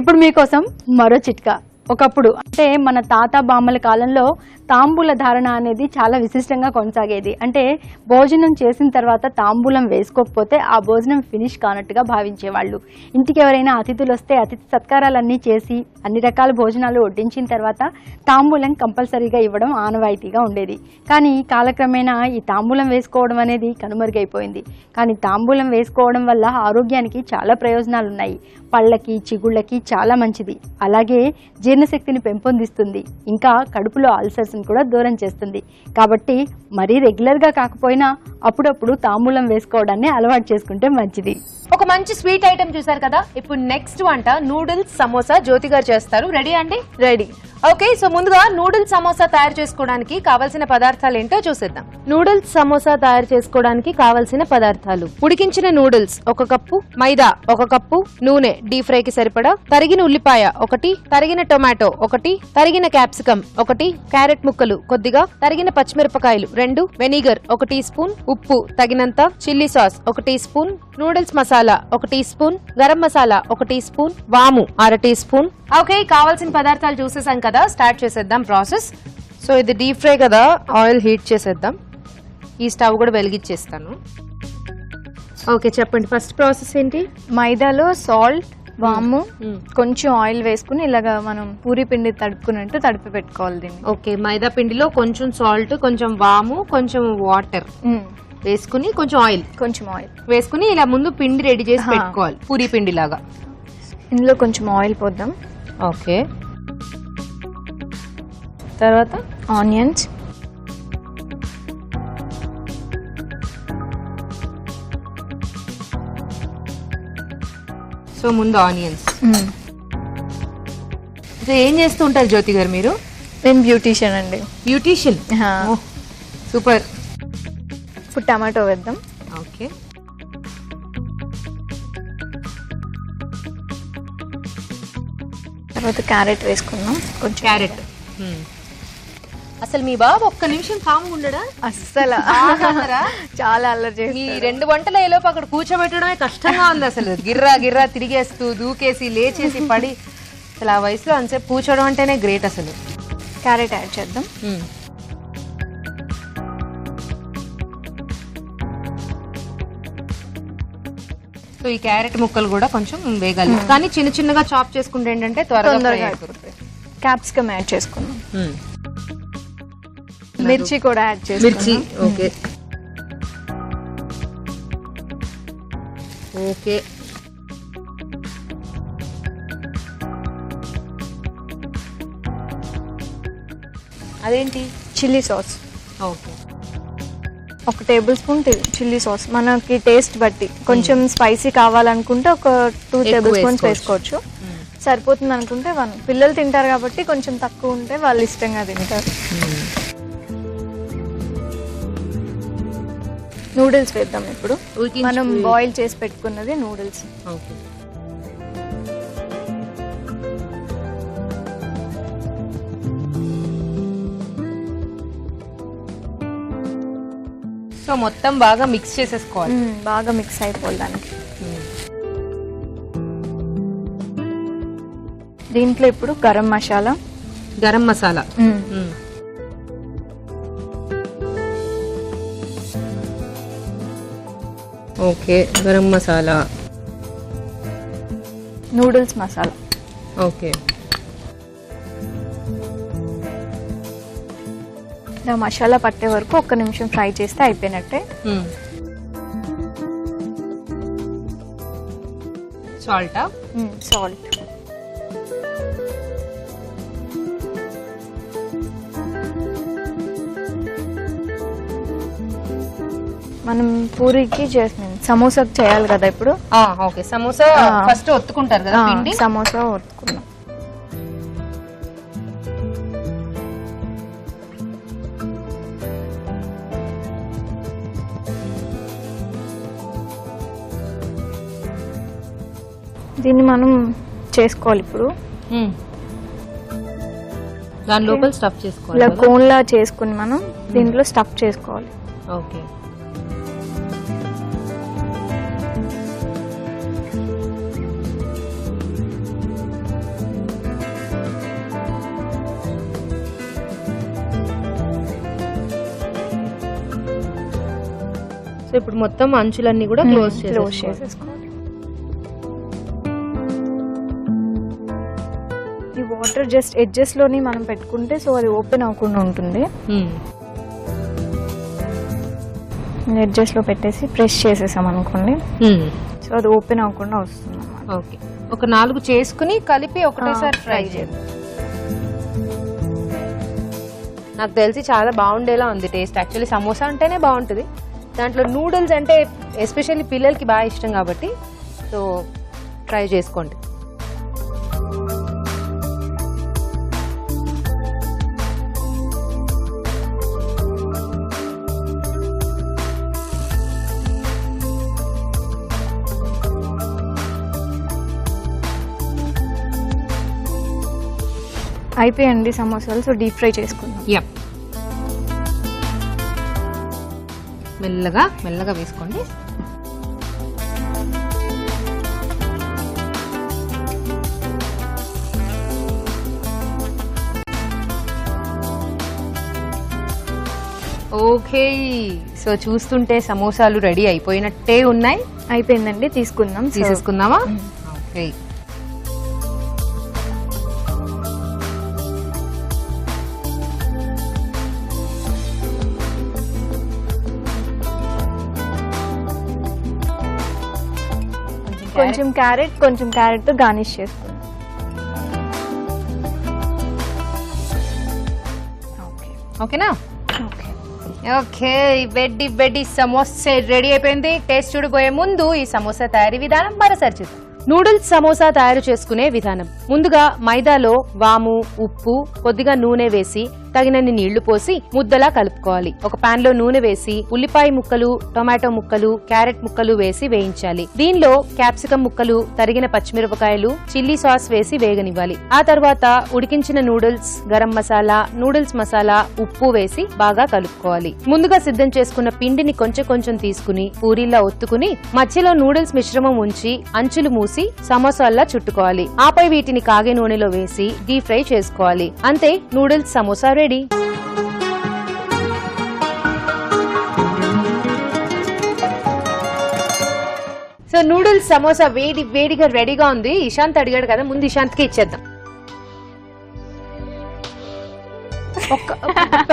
ఇప్పుడు మీకోసం మరో చిట్కా. ఒకప్పుడు అంటే మన తాత బామ్మల కాలంలో తాంబూల ధారణ అనేది చాలా విశిష్టంగా కొనసాగేది. అంటే భోజనం చేసిన తర్వాత తాంబూలం వేసుకోకపోతే ఆ భోజనం ఫినిష్ కానట్టుగా భావించేవాళ్ళు. ఇంటికి ఎవరైనా అతిథులు వస్తే అతిథి సత్కారాలన్నీ చేసి అన్ని రకాల భోజనాలు వడ్డించిన తర్వాత తాంబూలం కంపల్సరీగా ఇవ్వడం ఆనవాయితీగా ఉండేది. కానీ కాలక్రమేణా ఈ తాంబూలం వేసుకోవడం అనేది కనుమరుగైపోయింది. కానీ తాంబూలం వేసుకోవడం వల్ల ఆరోగ్యానికి చాలా ప్రయోజనాలు ఉన్నాయి. పళ్ళకి, చిగుళ్ళకి చాలా మంచిది. అలాగే జీర్ణశక్తిని పెంపొందిస్తుంది. ఇంకా కడుపులో అల్సర్స్ కూడా దూరం చేస్తుంది. కాబట్టి మరీ రెగ్యులర్గా కాకపోయినా అప్పుడప్పుడు తాంబూలం వేసుకోవడాన్ని అలవాటు చేసుకుంటే మంచిది. ఒక మంచి స్వీట్ ఐటమ్ చూసారు కదా. ఇప్పుడు నెక్స్ట్ వంట నూడిల్స్ సమోసా జ్యోతి గారు చేస్తారు. రెడీ అండి? రెడీ. ఓకే, సో ముందుగా నూడిల్స్ సమోసా తయారు చేసుకోవడానికి కావలసిన పదార్థాలు ఏంటో చూసేద్దాం. నూడిల్స్ సమోసా తయారు చేసుకోవడానికి కావలసిన పదార్థాలు: ఉడికించిన నూడిల్స్ 1 కప్పు, మైదా 1 కప్పు, నూనె డీప్ ఫ్రై కి సరిపడా, తరిగిన ఉల్లిపాయ 1, తరిగిన టొమాటో 1, తరిగిన క్యాప్సికం 1, క్యారెట్ ముక్కలు కొద్దిగా, తరిగిన పచ్చిమిరపకాయలు 2, వెనిగర్ 1 టీ స్పూన్, ఉప్పు తగినంత, chilli sauce 1 teaspoon, noodles masala 1 teaspoon, garam masala 1 teaspoon, వాము 1/2 టీ స్పూన్. ఓకే, కావాల్సిన పదార్థాలు చూసేసాం కదా. స్టార్ట్ చేసేద్దాం ప్రాసెస్. సో ఇది డీప్ ఫ్రై కదా, ఆయిల్ హీట్ చేసేద్దాం. ఈ స్టవ్ కూడా వెలిగించేస్తాను. ఓకే చెప్పండి, ఫస్ట్ ప్రాసెస్ ఏంటి? మైదాలో సాల్ట్, వాము, కొంచెం ఆయిల్ వేసుకుని ఇలాగా మనం పూరి పిండి తడుపుకున్నట్టు తడిపి పెట్టుకోవాలి దీన్ని. ఓకే, మైదా పిండిలో కొంచెం సాల్ట్, కొంచెం వాము, కొంచెం వాటర్ వేసుకుని కొంచెం ఆయిల్ వేసుకుని ఇలా ముందు పిండి రెడీ చేసి పెట్టుకోవాలి, పూరి పిండి లాగా. ఇందులో కొంచెం ఆయిల్ పోద్దాం. ఓకే, తర్వాత ఆనియన్స్, సో ముందు ఆనియన్స్. ఏం చేస్తూ ఉంటారు జ్యోతి గారు మీరు? నేను బ్యూటీషియన్ అండి. Beautician, super. ఇప్పుడు టమాటో వేద్దాం. ఓకే, తర్వాత క్యారెట్ వేసుకుందాం. కొంచెం క్యారెట్. అసలు మీ బాబు ఒక్క నిమిషం కామ్గా ఉండడా? అస్సలు చాలా అల్లరి చేసి ఈ 2 వంటలు ఏలోపు అక్కడ కూర్చోబెట్టడమే కష్టంగా ఉంది. అసలు గిర్రా గిర్రా తిరిగేస్తూ దూకేసి లేచేసి పడి, అసలు ఆ వయసులో అంతసేపు కూర్చోవడం అంటేనే గ్రేట్. అసలు క్యారెట్ యాడ్ చేద్దాం. సో ఈ క్యారెట్ ముక్కలు కూడా కొంచెం వేగాలి, కానీ చిన్న చిన్నగా చాప్ చేసుకుంటే ఏంటంటే త్వరగా అయిపోతుంది. క్యాప్సికమ్ యాడ్ చేసుకుందాం. మిర్చి కూడా యాడ్ చేసుకుందాం. మిర్చి, ఓకే ఓకే. అదేంటి? Chilli sauce. Okay, 1 table spoon chilli sauce. మనకి టేస్ట్ బట్టి కొంచెం స్పైసీ కావాలనుకుంటే ఒక 2 టేబుల్ స్పూన్స్ వేసుకోవచ్చు. సరిపోతుంది అనుకుంటే 1. పిల్లలు తింటారు కాబట్టి కొంచెం తక్కువ ఉంటే వాళ్ళు ఇష్టంగా తింటారు. నూడిల్స్ వేద్దాం. ఇప్పుడు మనం బాయిల్ చేసి పెట్టుకున్నది నూడిల్స్. సో మొత్తం బాగా మిక్స్ చేసేసుకోవాలి. బాగా మిక్స్ అయిపోవాలి దానికి. దీంట్లో ఇప్పుడు garam masala, okay, garam masala, noodles masala. Okay, masala పట్టే వరకు 1 నిమిషం ఫ్రై చేస్తే అయిపోయినట్టే. సాల్టా, సాల్ట్. మనం పూరికి సమోసాకి చేయాలి కదా ఇప్పుడు. ఓకే, సమోసా ఫస్ట్ ఒత్తుకుంటారు కదా పిండి. సమోసా ఒత్తుకున్నాం. దీన్ని మనం చేసుకోవాలి ఇప్పుడు. దాని లోపల స్టఫ్ చేసుకోవాలి. ఇలా కోన్లా చేసుకుని మనం దీంట్లో స్టఫ్ చేసుకోవాలి. ఓకే, సో ఇప్పుడు మొత్తం అంచులన్నీ కూడా క్లోజ్ చేసేసుకోవాలి. ఈ వాటర్ జస్ట్ ఎడ్జెస్ లోని మనం పెట్టుకుంటే సో అది ఓపెన్ అవ్వకుండా ఉంటుంది. ఎడ్జెస్ లో పెట్టేసి ప్రెస్ చేసేసాం అనుకోండి, సో అది ఓపెన్ అవ్వకుండా వస్తుంది. ఓకే, ఒక 4 చేసుకుని కలిపి ఒకటేసారి ఫ్రై చేద్దాం. నాకు తెలిసి చాలా బాగుండేలా ఉంది టేస్ట్. యాక్చువల్లీ సమోసా అంటేనే బాగుంటుంది, దాంట్లో నూడిల్స్ అంటే ఎస్పెషల్లీ పిల్లలకి బాగా ఇష్టం కాబట్టి సో ట్రై చేసుకోండి. అయిపోయండి సమోసాలు. సో డీప్ ఫ్రై చేసుకుందాం. మెల్లగా మెల్లగా వేసుకోండి. ఓకే, సో చూస్తుంటే సమోసాలు రెడీ అయిపోయినట్టే ఉన్నాయి. అయిపోయిందండి, తీసేసుకుందామా? ఓకే, కొంచెం క్యారెట్ తో గార్నిష్ చేసుకుందాం. ఓకేనా? ఓకే, ఓకే, బెడ్డి సమోసా రెడీ అయిపోయింది. టేస్ట్ చూడబోయే ముందు ఈ సమోసా తయారీ విధానం మరోసారి చూద్దాం. నూడిల్స్ సమోసా తయారు చేసుకునే విధానం. ముందుగా మైదాలో వాము, ఉప్పు, కొద్దిగా నూనె వేసి తగినన్ని నీళ్లు పోసి ముద్దలా కలుపుకోవాలి. ఒక పాన్ లో నూనె వేసి ఉల్లిపాయ ముక్కలు, టొమాటో ముక్కలు, క్యారెట్ ముక్కలు వేసి వేయించాలి. దీనిలో క్యాప్సికం ముక్కలు, తరిగిన పచ్చిమిరపకాయలు, చిల్లీ సాస్ వేసి వేగనివ్వాలి. ఆ తర్వాత ఉడికించిన నూడిల్స్, గరం మసాలా, నూడిల్స్ మసాలా, ఉప్పు వేసి బాగా కలుపుకోవాలి. ముందుగా సిద్ధం చేసుకున్న పిండిని కొంచెం తీసుకుని పూరీలా ఒత్తుకుని మధ్యలో నూడిల్స్ మిశ్రమం ఉంచి అంచులు మూసి సమోసాల్లా చుట్టుకోవాలి. ఆపై వీటిని కాగే నూనెలో వేసి డీప్ ఫ్రై చేసుకోవాలి. అంతే, noodles samosa ready. So noodles samosa వేడిగా రెడీగా ఉంది. ఇషాంత్ అడిగాడు కదా, ముందు ఇషాంత్కి ఇచ్చేద్దాం.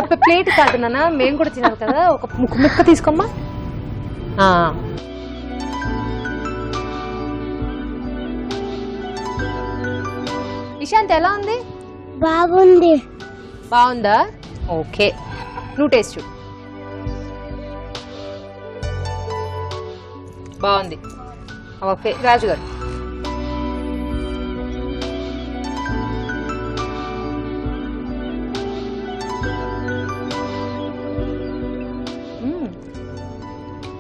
ఒక ప్లేట్ కాదు నాన్న, మేము కూడా తినాలి కదా, ఒక ముక్క తీసుకోమ్మా. ఇషాంత్ ఎలా ఉంది? బాగుందా? ఓకే, నువ్వు టేస్ట్ చూడు. బాగుంది. ఓకే, రాజు గారు.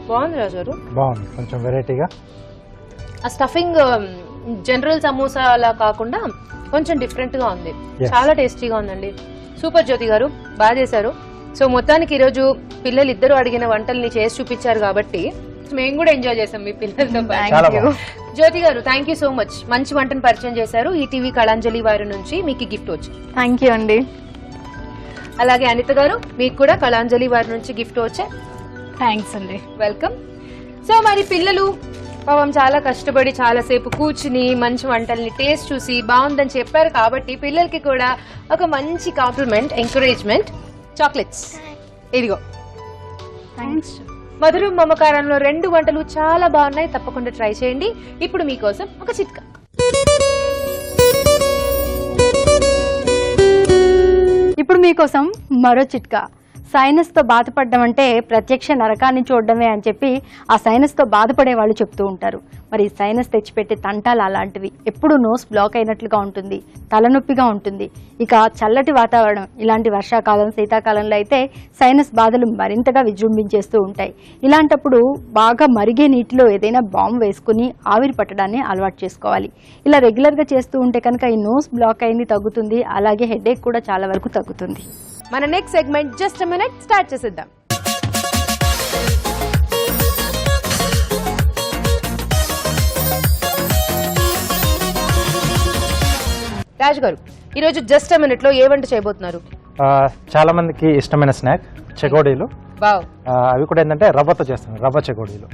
బాగుంది రాజు గారు. బాగుంది, కొంచెం వెరైటీగా. ఆ స్టఫింగ్ జనరల్ సమోసా అలా కాకుండా కొంచెం డిఫరెంట్ గా ఉంది. చాలా టేస్టీగా ఉందండి. సూపర్ జ్యోతి గారు, బాగా చేశారు. సో మొత్తానికి ఈరోజు పిల్లలు ఇద్దరు అడిగిన వంటల్ని చేసి చూపించారు కాబట్టి మేము కూడా ఎంజాయ్ చేసాం మీ పిల్లలతో పాటు. చాలా బాగుంది. జ్యోతి గారు థ్యాంక్ యూ సో మచ్, మంచి వంటను పరిచయం చేశారు. ఈటీవీ కళాంజలి వారి నుంచి మీకు గిఫ్ట్ వచ్చింది. థ్యాంక్ యూ అండి. అలాగే అనిత గారు మీకు కూడా కళాంజలి వారి నుంచి గిఫ్ట్ వచ్చే థ్యాంక్స్ అండి. వెల్కమ్. సో మరి పిల్లలు పాపం చాలా కష్టపడి చాలాసేపు కూర్చుని మంచి వంటల్ని టేస్ట్ చూసి బాగుందని చెప్పారు కాబట్టి పిల్లలకి కూడా ఒక మంచి కాంప్లిమెంట్, ఎంకరేజ్మెంట్, చాక్లెట్స్. ఇదిగో. థ్యాంక్స్. మధురం మమకారంలో 2 వంటలు చాలా బాగున్నాయి, తప్పకుండా ట్రై చేయండి. ఇప్పుడు మీకోసం ఒక చిట్కా. ఇప్పుడు మీకోసం మరో చిట్కా. సైనస్తో బాధపడడం అంటే ప్రత్యక్ష నరకాన్ని చూడడమే అని చెప్పి ఆ సైనస్తో బాధపడే వాళ్ళు చెప్తూ ఉంటారు. మరి సైనస్ తెచ్చిపెట్టే తంటాలు అలాంటివి. ఎప్పుడు నోస్ బ్లాక్ అయినట్లుగా ఉంటుంది, తలనొప్పిగా ఉంటుంది. ఇక చల్లటి వాతావరణం, ఇలాంటి వర్షాకాలం, శీతాకాలంలో అయితే సైనస్ బాధలు మరింతగా విజృంభించేస్తూ ఉంటాయి. ఇలాంటప్పుడు బాగా మరిగే నీటిలో ఏదైనా బాంబు వేసుకుని ఆవిరి పట్టడాన్ని అలవాటు చేసుకోవాలి. ఇలా రెగ్యులర్గా చేస్తూ ఉంటే కనుక ఈ నోస్ బ్లాక్ అయింది తగ్గుతుంది, అలాగే హెడేక్ కూడా చాలా వరకు తగ్గుతుంది. మన next segment just a minute start చేసేద్దాం. రాజు గారు ఈరోజు జస్ట్ ఎ మినిట్ లో ఏ వంట చేయబోతున్నారు? చాలా మందికి ఇష్టమైన స్నాక్ చెగోడీలు. వావ్. అవి కూడా ఏంటంటే రవ్వతో చేస్తాను, రవ్వ చెగోడీలు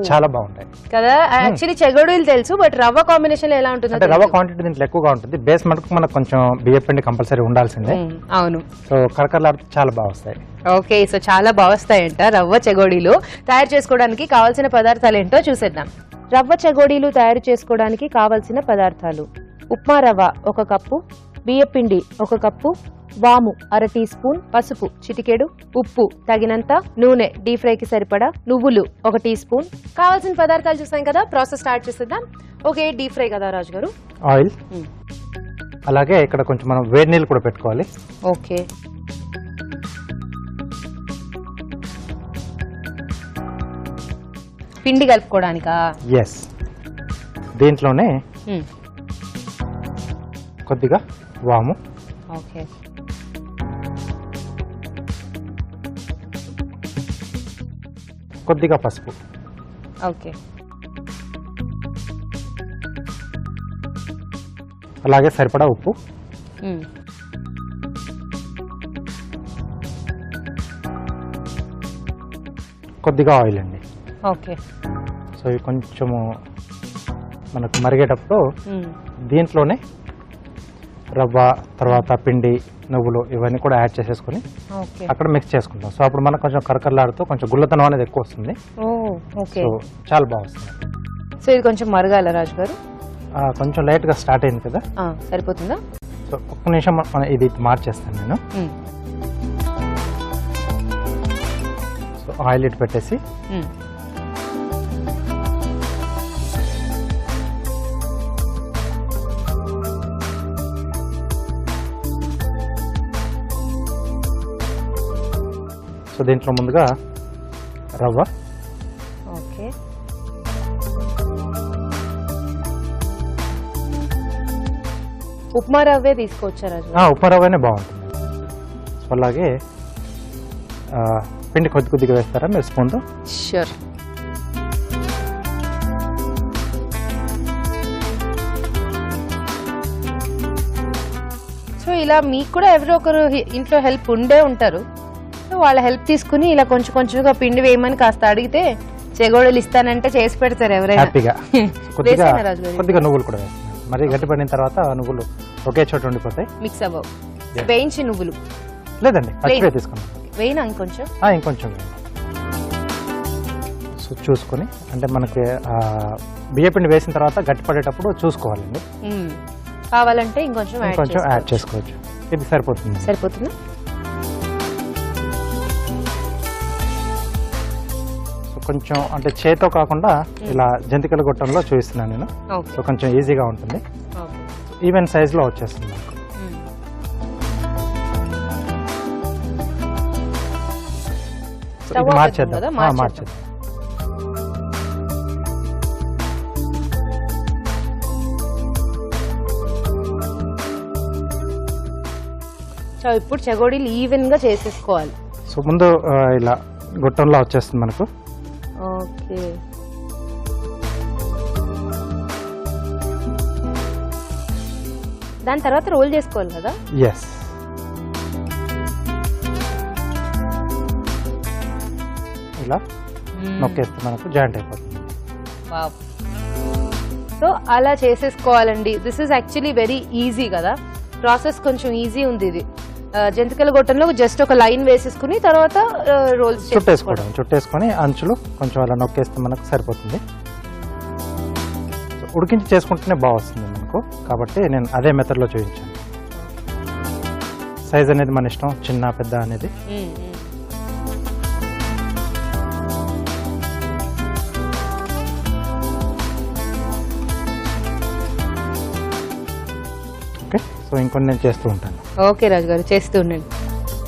చాలా బాగుంటాయి కదా. యాక్చువల్లీ చెగోడీలు తెలుసు, బట్ రవ్వ కాంబినేషన్ ఎలా ఉంటుంది? అంటే రవ్వ క్వాంటిటీ దీంట్లో ఎక్కువగా ఉంటుంది. బేస్ మటుకు మనకు కొంచెం బియ్యం పిండి కంపల్సరీ ఉండాల్సిందే. అవును. సో కరకరలాడుతూ చాలా బాగా వస్తాయి. ఓకే, సో చాలా బాగా వస్తాయంట రవ్వ చెగోడీలు. తయారు చేసుకోవడానికి కావాల్సిన పదార్థాలు ఏంటో చూసేద్దాం. రవ్వ చెగోడీలు తయారు చేసుకోవడానికి కావాల్సిన పదార్థాలు: ఉప్మా రవ్వ 1 కప్పు, బియ్యపిండి 1 కప్పు, వాము 1/2 టీ స్పూన్, పసుపు చిటికెడు, ఉప్పు తగినంత, నూనె డీప్ ఫ్రైకి సరిపడా, నువ్వులు 1 టీ స్పూన్. కావాల్సిన పదార్థాలు చూసాం కదా, ప్రాసెస్ స్టార్ట్ చేసేద్దాం. ఓకే, డీప్ ఫ్రై కదా రాజు గారు? ఆయిల్, అలాగే ఇక్కడ కొంచెం మనం వేడి నీళ్ళు కూడా పెట్టుకోవాలి. ఓకే. పిండి కలుపుకోవడానికా? ఎస్. దీంట్లోనే కొద్దిగా వాము, ఓకే, కొద్దిగా పసుపు, ఓకే, అలాగే సరిపడా ఉప్పు, కొద్దిగా ఆయిల్ అండి. ఓకే. సో ఇవి కొంచెము మనకు మరిగేటప్పుడు దీంట్లోనే రవ్వ, తర్వాత పిండి, నువ్వులు ఇవన్నీ కూడా యాడ్ చేసేసుకొని అక్కడ మిక్స్ చేసుకుంటాం. సో అప్పుడు మనకు కొంచెం కరకరలాడుతూ కొంచెం గుల్లతనం అనేది ఎక్కువ వస్తుంది. ఓకే, సో చాలా బాగా వస్తుంది. సో ఇది కొంచెం మరగాల రాజు గారు? కొంచెం లైట్గా స్టార్ట్ అయింది కదా, సరిపోతుందా? సో ఒక్క నిమిషం మనం ఇది మార్చేస్తాను నేను. సో ఆయిల్ ఇటు పెట్టేసి సో దీంట్లో ముందుగా రవ్వ, ఓకే, ఉప్మా రవ్వే తీసుకోవచ్చా రాజు? ఉప్మా రవ్వనే బాగుంటుంది. సో అలాగే పిండి కొద్దిగా వేస్తారా మీరు స్పూన్తో? ష్యూర్. సో ఇలా మీకు కూడా ఎవరో ఒకరు ఇంట్లో హెల్ప్ ఉండే ఉంటారు. సో వాళ్ళ హెల్ప్ తీసుకుని ఇలా కొంచెం కొంచెంగా పిండి వేయమని కాస్త అడిగితే చెగోడీలు ఇస్తానంటే చేసి పెడతారు ఎవరైనా. హ్యాపీగా. వేసేనా రాజు గారు? కొద్దిగా నువ్వులు కూడా వేస్తాను. మరి గట్టిపడిన తర్వాత నువ్వులు ఒకే చోట ఉండిపోతాయి. మిక్స్ అవ్వవు. వేయించి నువ్వులు లేదండి, పచ్చివే తీసుకున్నాం. వేయినా ఇంకొంచెం? ఇంకొంచెం. సో చూసుకొని, అంటే మనకి బియ్యపిండి వేసిన తర్వాత గట్టిపడేటప్పుడు చూసుకోవాలండి. కావాలంటే ఇంకొంచెం యాడ్ చేసుకోవచ్చు. ఇది సరిపోతుంది. సరిపోతుందా? కొంచెం అంటే చేతో కాకుండా ఇలా జంతికల గొట్టంలో చూపిస్తున్నాను నేను. సో కొంచెం ఈజీగా ఉంటుంది, ఈవెన్ సైజులో వచ్చేస్తుంది నాకు. ఇది మార్చేద్దాం. మార్చేద్దాం. సో ఇప్పుడు చెగోడీలు ఈవెన్ గా చేసేసుకోవాలి. సో ముందు ఇలా గొట్టంలా వచ్చేస్తుంది మనకు. ఓకే. దాని తర్వాత రోల్ చేసుకోవాలి కదా? ఎస్. ఇలా నొక్కేస్తే మనకు జాయింట్ అయిపోతుంది. సో అలా చేసేసుకోవాలండి. This is actually very easy కదా, ప్రాసెస్ కొంచెం ఈజీ ఉంది ఇది. జంతికల గొట్టంలో జస్ట్ ఒక లైన్ వేసేసుకుని తర్వాత రోల్స్ చుట్టేసుకొని అంచులు కొంచెం అలా నొక్కేస్తే మనకు సరిపోతుంది. ఉడికించి చేసుకుంటేనే బాగా వస్తుంది మనకు, కాబట్టి నేను అదే మెథడ్లో చూపించాను. సైజ్ అనేది మన ఇష్టం, చిన్న పెద్ద అనేది. ఓకే. సో ఇంకొన్ని నేను చేస్తూ ఉంటాను. ఓకే రాజు గారు, చేస్తూ ఉండండి.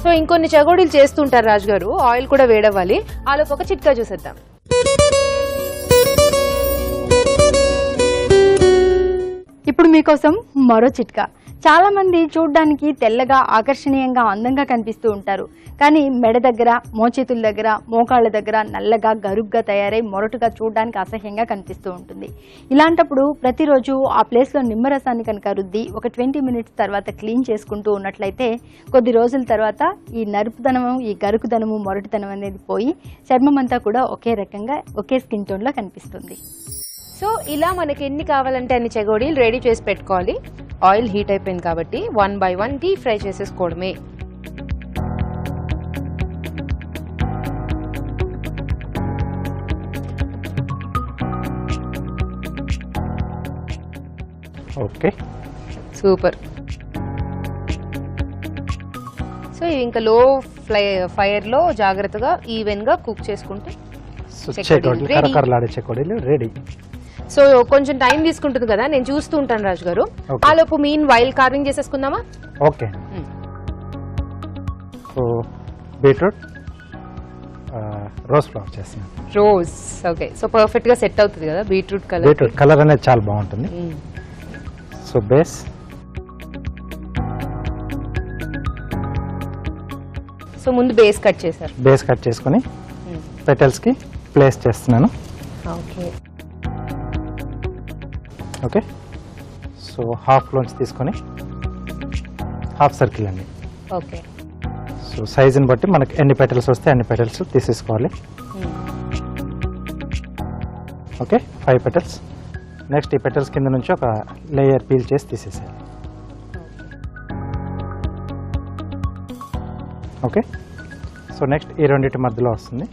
సో ఇంకొన్ని చెగోడీలు చేస్తుంటారు రాజు గారు. ఆయిల్ కూడా వేడవ్వాలి. ఆలోపు ఒక చిట్కా చూసేద్దాం. ఇప్పుడు మీకోసం మరో చిట్కా. చాలా మంది చూడ్డానికి తెల్లగా ఆకర్షణీయంగా అందంగా కనిపిస్తూ ఉంటారు, కానీ మెడ దగ్గర, మోచేతుల దగ్గర, మోకాళ్ళ దగ్గర నల్లగా గరుగ్గా తయారై మొరటుగా చూడడానికి అసహ్యంగా కనిపిస్తూ ఉంటుంది. ఇలాంటప్పుడు ప్రతిరోజు ఆ ప్లేస్లో నిమ్మరసాన్ని కనుక రుద్ది ఒక 20 మినిట్స్ తర్వాత క్లీన్ చేసుకుంటూ ఉన్నట్లయితే కొద్ది రోజుల తర్వాత ఈ నరుపుదనము, ఈ గరుకుదనము, మొరటుదనం అనేది పోయి చర్మం అంతా కూడా ఒకే రకంగా ఒకే స్కిన్ టోన్లో కనిపిస్తుంది. సో ఇలా మనకి ఎన్ని కావాలంటే అన్ని చెగోడీలు రెడీ చేసి పెట్టుకోవాలి. ఆయిల్ హీట్ అయిపోయింది కాబట్టి 1 by 1 డీప్ ఫ్రై చేసేసుకోవడమే. Okay, super. సో ఇవి ఇంకా లో ఫైర్లో జాగ్రత్తగా ఈవెన్గా కుక్ చేసుకుంటే కరకరలాడే చెకోడీలు రెడీ. సో కొంచెం టైం తీసుకుంటుంది కదా, నేను చూస్తూ ఉంటాను రాజు గారు. ఆలోపు మీన్ వైల్ కార్వింగ్ చేసేసుకుందామా? Okay. So beetroot rose flower చేస్తున్నాను. రోజ్. ఓకే. సో పర్ఫెక్ట్ గా సెట్ అవుతుంది కదా బీట్రూట్ కలర్. బీట్రూట్ కలర్ అనేది చాలా బాగుంటుంది. So base. సో ముందు బేస్ కట్ చేశారు. బేస్ కట్ చేసుకుని పెటల్స్ కి ప్లేస్ చేస్తున్నాను. ఓకే. ఓకే. సో హాఫ్ లోంచి తీసుకొని హాఫ్ సర్కిల్ అండి. ఓకే. సో సైజుని బట్టి మనకి ఎన్ని పెటల్స్ వస్తే అన్ని పెటల్స్ తీసేసుకోవాలి. Okay, 5 petals. నెక్స్ట్ ఈ పెటల్స్ కింద నుంచి ఒక లేయర్ పీల్ చేసి తీసేసేయాలి. ఓకే. సో నెక్స్ట్ ఈ రెండింటి మధ్యలో వస్తుంది.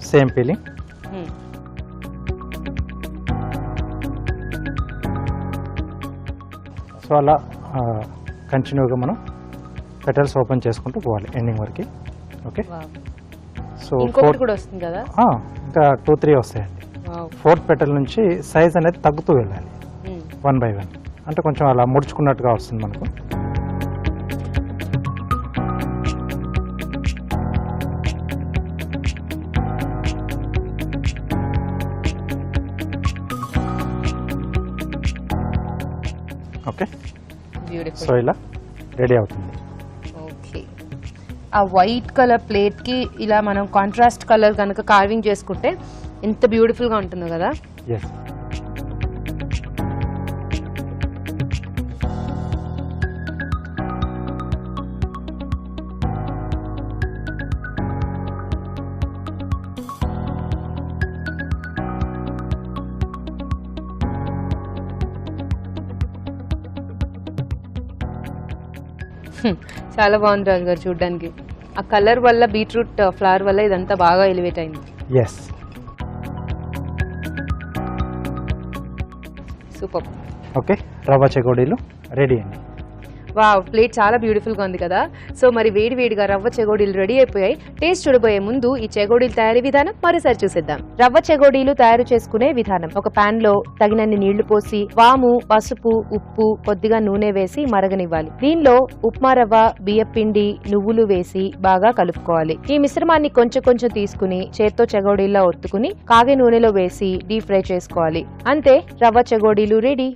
Same peeling. సో అలా కంటిన్యూగా మనం పెటల్స్ ఓపెన్ చేసుకుంటూ పోవాలి ఎండింగ్ వరకు. ఓకే. సో ఇంకొకటి కూడా వస్తుంది కదా, ఇంకా 2-3 వస్తాయండి. 4th పెటల్ నుంచి సైజ్ అనేది తగ్గుతూ వెళ్ళాలి 1 by 1. అంటే కొంచెం అలా ముడుచుకున్నట్టుగా వస్తుంది మనకు. ఓకే. బ్యూటిఫుల్. సో ఇలా రెడీ అవుతుంది. ఓకే. ఆ వైట్ కలర్ ప్లేట్ కి ఇలా మనం కాంట్రాస్ట్ కలర్ కనుక కార్వింగ్ చేసుకుంటే ఎంత బ్యూటిఫుల్ గా ఉంటుందో కదా. ఎస్. చాలా బాగుంది రాజు గారు చూడడానికి. ఆ కలర్ వల్ల, బీట్రూట్ ఫ్లవర్ వల్ల ఇదంతా బాగా ఎలివేట్ అయింది. ఎస్. సూపర్. ఓకే, రవ్వ చెకోడీలు రెడీ అండి. వావ్, ప్లేట్ చాలా బ్యూటిఫుల్ గా ఉంది కదా. సో మరి వేడి వేడిగా రవ్వ చెగోడీలు రెడీ అయిపోయాయి. టేస్ట్ చూడబోయే ముందు ఈ చెగోడీలు తయారీ విధానం మరోసారి చూసేద్దాం. రవ్వ చెగోడీలు తయారు చేసుకునే విధానం: ఒక పాన్ లో తగినన్ని నీళ్లు పోసి వాము, పసుపు, ఉప్పు, కొద్దిగా నూనె వేసి మరగనివ్వాలి. దీనిలో ఉప్మా రవ్వ, బియ్యపిండి, నువ్వులు వేసి బాగా కలుపుకోవాలి. ఈ మిశ్రమాన్ని కొంచెం కొంచెం తీసుకుని చేత్తో చెగోడీల్లో ఒత్తుకుని కాగే నూనెలో వేసి డీప్ ఫ్రై చేసుకోవాలి. అంతే, రవ్వ చెగోడీలు రెడీ.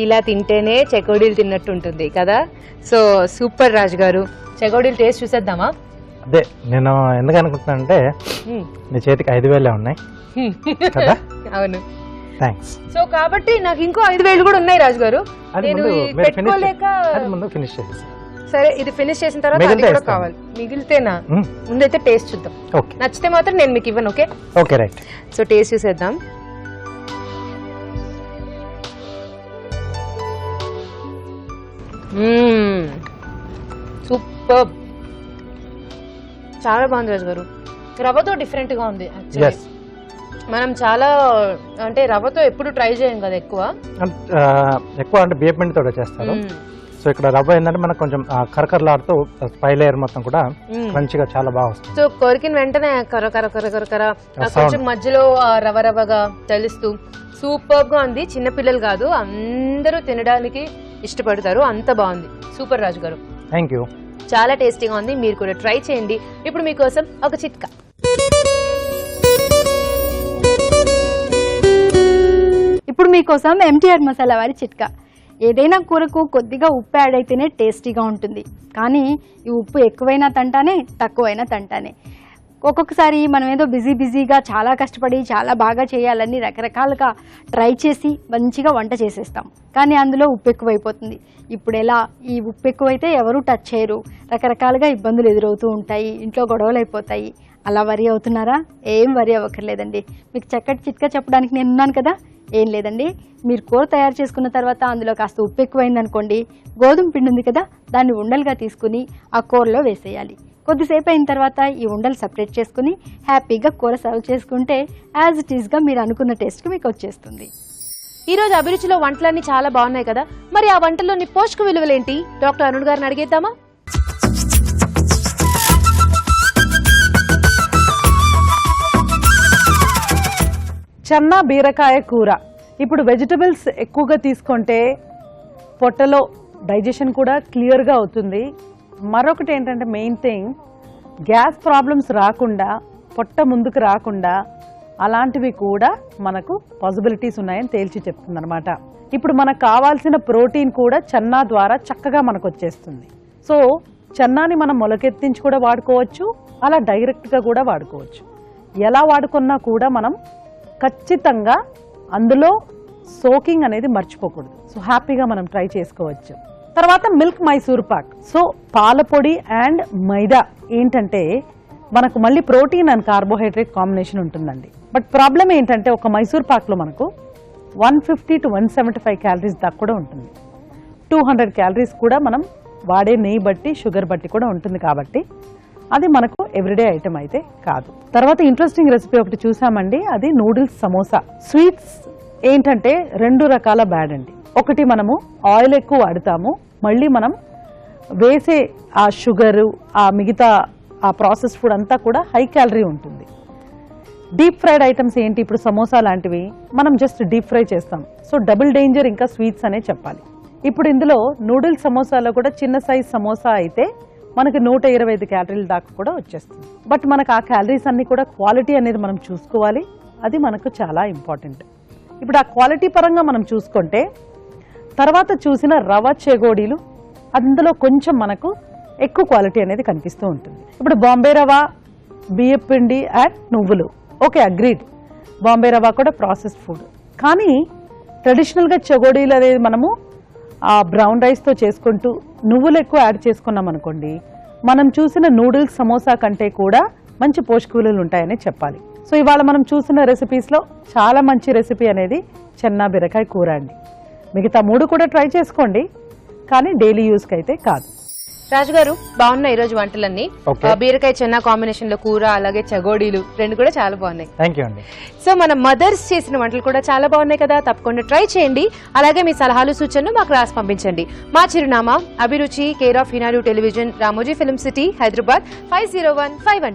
ఇలా తింటేనే చెకోడీలు తిన్నట్టు ఉంటుంది కదా. సో సూపర్ రాజు గారు, చెకోడీలు టేస్ట్ చూసేద్దామా? అదే నేను ఎందుకు అనుకుంటున్నానంటే నీ చేతికి 5,000 ఉన్నాయి కదా. అవును, థ్యాంక్స్. సో కాబట్టి నాకు ఇంకో 5,000 కూడా ఉన్నాయి రాజు గారు. అది నేను ముందు ఇది పెట్టుకోలేక ముందు ఫినిష్ చేసేసి. సరే, ఇది ఫినిష్ చేసిన తర్వాత అది మిగిలితే కూడా ఇస్తాను. కావాలి. మిగిలితేనా? మ్మ్. ముందైతే టేస్ట్ చూద్దాం. ఓకే నచ్చితే మాత్రం నేను మీకు ఇవ్వను. Okay okay right. So taste చూసేద్దాం. సూపర్, చాలా బాగుంది రాజు గారు. రవ్వతో డిఫరెంట్ గా ఉంది actually. Yes. మనం చాలా అంటే రవ్వతో ఎప్పుడు ట్రై చేయం కదా ఎక్కువ. ఎక్కువ అంటే బియ్యం పిండితో చేస్తారు. సో ఇక్కడ రవ్వ ఏంటంటే మనకు కొంచెం కరకరలాడుతూ పై లేయర్ మొత్తం కూడా మంచిగా చాలా బాగా వస్తుంది. సో కొరికిన వెంటనే కర కర కర కర కర కొంచెం మధ్యలో రవ్వ రవ్వగా తెలుస్తూ సూపర్ గా ఉంది. చిన్నపిల్లలు కాదు, అందరూ తినడానికి ఇష్టపడతారు, అంత బాగుంది. సూపర్ రాజు గారు, థ్యాంక్ యూ. చాలా టేస్టీగా ఉంది, మీరు కూడా ట్రై చేయండి. ఇప్పుడు మీకోసం ఒక చిట్కా. ఇప్పుడు మీకోసం ఎంటీఆర్ మసాలా వారి చిట్కా. ఏదైనా కూరకు కొద్దిగా ఉప్పు యాడ్ అయితేనే టేస్టీగా ఉంటుంది, కానీ ఈ ఉప్పు ఎక్కువైనా తంటానే, తక్కువైనా తంటానే. ఒక్కొక్కసారి మనం ఏదో బిజీగా చాలా కష్టపడి చాలా బాగా చేయాలని రకరకాలుగా ట్రై చేసి మంచిగా వంట చేసేస్తాం, కానీ అందులో ఉప్పు ఎక్కువైపోతుంది. ఇప్పుడు ఎలా? ఈ ఉప్పు ఎక్కువైతే ఎవరు టచ్ చేయరు, రకరకాలుగా ఇబ్బందులు ఎదురవుతూ ఉంటాయి, ఇంట్లో గొడవలు అయిపోతాయి. అలా వరి అవుతున్నారా? ఏం వరి అవ్వక్కర్లేదండి. మీకు చక్కటి చిట్కా చెప్పడానికి నేను ఉన్నాను కదా. ఏం లేదండి, మీరు కూర తయారు చేసుకున్న తర్వాత అందులో కాస్త ఉప్పు ఎక్కువైందనుకోండి, గోధుమ పిండి ఉంది కదా, దాన్ని ఉండలుగా తీసుకుని ఆ కూరలో వేసేయాలి. కొద్దిసేపు అయిన తర్వాత ఈ ఉండలు సపరేట్ చేసుకుని హ్యాపీగా కూర సర్వ్ చేసుకుంటే యాజ్ ఇట్ ఈస్గా మీరు అనుకున్న టేస్ట్కి మీకు వచ్చేస్తుంది. ఈ రోజు అభిరుచిలో వంటలన్నీ చాలా బాగున్నాయి కదా, మరి ఆ వంటల్లోని పోషక విలువలేంటి? డాక్టర్ అరుణ్ గారిని అడిగేద్దామా? చన్నా బీరకాయ కూర. ఇప్పుడు వెజిటబుల్స్ ఎక్కువగా తీసుకుంటే పొట్టలో డైజెషన్ కూడా క్లియర్గా అవుతుంది. మరొకటి ఏంటంటే మెయిన్ థింగ్, గ్యాస్ ప్రాబ్లమ్స్ రాకుండా, పొట్ట ముందుకు రాకుండా అలాంటివి కూడా మనకు పాసిబిలిటీస్ ఉన్నాయని తేల్చి చెప్తుంది అనమాట. ఇప్పుడు మనకు కావాల్సిన ప్రోటీన్ కూడా చన్నా ద్వారా చక్కగా మనకు వచ్చేస్తుంది. సో చన్నాని మనం మొలకెత్తించి కూడా వాడుకోవచ్చు, అలా డైరెక్ట్గా కూడా వాడుకోవచ్చు. ఎలా వాడుకున్నా కూడా మనం ఖచ్చితంగా అందులో సోకింగ్ అనేది మర్చిపోకూడదు. సో హ్యాపీగా మనం ట్రై చేసుకోవచ్చు. తర్వాత మిల్క్ మైసూర్ పాక్. సో పాల పొడి అండ్ మైదా ఏంటంటే మనకు మళ్ళీ ప్రోటీన్ అండ్ కార్బోహైడ్రేట్ కాంబినేషన్ ఉంటుందండి. బట్ ప్రాబ్లం ఏంటంటే ఒక మైసూర్ పాక్లో మనకు 150 to 175 క్యాలరీస్ దాకా కూడా ఉంటుంది. 200 క్యాలరీస్ కూడా మనం వాడే నెయ్యి బట్టి, షుగర్ బట్టి కూడా ఉంటుంది, కాబట్టి అది మనకు ఎవ్రీడే ఐటమ్ అయితే కాదు. తర్వాత ఇంట్రెస్టింగ్ రెసిపీ ఒకటి చూసామండి, అది నూడిల్స్ సమోసా. స్వీట్స్ ఏంటంటే 2 రకాల బ్యాడ్ అండి. ఒకటి మనము ఆయిల్ ఎక్కువ వాడతాము, మళ్ళీ మనం వేసే ఆ షుగరు, ఆ మిగతా ఆ ప్రాసెస్ ఫుడ్ అంతా కూడా హై క్యాలరీ ఉంటుంది. డీప్ ఫ్రైడ్ ఐటమ్స్ ఏంటి? ఇప్పుడు సమోసా లాంటివి మనం జస్ట్ డీప్ ఫ్రై చేస్తాం. సో డబుల్ డేంజర్ ఇంకా స్వీట్స్ అనే చెప్పాలి. ఇప్పుడు ఇందులో నూడిల్స్ సమోసాలో కూడా చిన్న సైజ్ సమోసా అయితే మనకి 125 క్యాలరీల దాకా కూడా వచ్చేస్తుంది. బట్ మనకు ఆ క్యాలరీస్ అన్ని కూడా క్వాలిటీ అనేది మనం చూసుకోవాలి, అది మనకు చాలా ఇంపార్టెంట్. ఇప్పుడు ఆ క్వాలిటీ పరంగా మనం చూసుకుంటే తర్వాత చూసిన రవ చెగోడీలు, అందులో కొంచెం మనకు ఎక్కువ క్వాలిటీ అనేది కనిపిస్తూ ఉంటుంది. ఇప్పుడు బాంబే రవ, బియ్యం పిండి అండ్ నువ్వులు, ఓకే అగ్రీడ్, బాంబే రవ కూడా ప్రాసెస్డ్ ఫుడ్. కానీ ట్రెడిషనల్గా చెగోడీలు అనేది మనము ఆ బ్రౌన్ రైస్తో చేసుకుంటూ నువ్వులు ఎక్కువ యాడ్ చేసుకున్నాం అనుకోండి, మనం చూసిన నూడిల్స్ సమోసా కంటే కూడా మంచి పోషక విలువలు ఉంటాయని చెప్పాలి. సో ఇవాళ మనం చూసిన రెసిపీస్లో చాలా మంచి రెసిపీ అనేది చెన్నా బీరకాయ కూర అండి. మిగతా 3 కూడా ట్రై చేసుకోండి, కానీ డైలీ యూస్కి అయితే కాదు. రాజు గారు, బాగున్నాయి ఈ రోజు వంటలన్నీ. Okay. బీరకాయ చెన్నా కాంబినేషన్ లో కూర, అలాగే చగోడీలు 2 కూడా చాలా బాగున్నాయి. థ్యాంక్ యూ అండి. సో మన మదర్స్ చేసిన వంటలు కూడా చాలా బాగున్నాయి కదా, తప్పకుండా ట్రై చేయండి. అలాగే మీ సలహాలు సూచనలు మాకు రాసి పంపించండి. మా చిరునామా అభిరుచి, care of Eenadu television, Ramoji film city, Hyderabad 501512.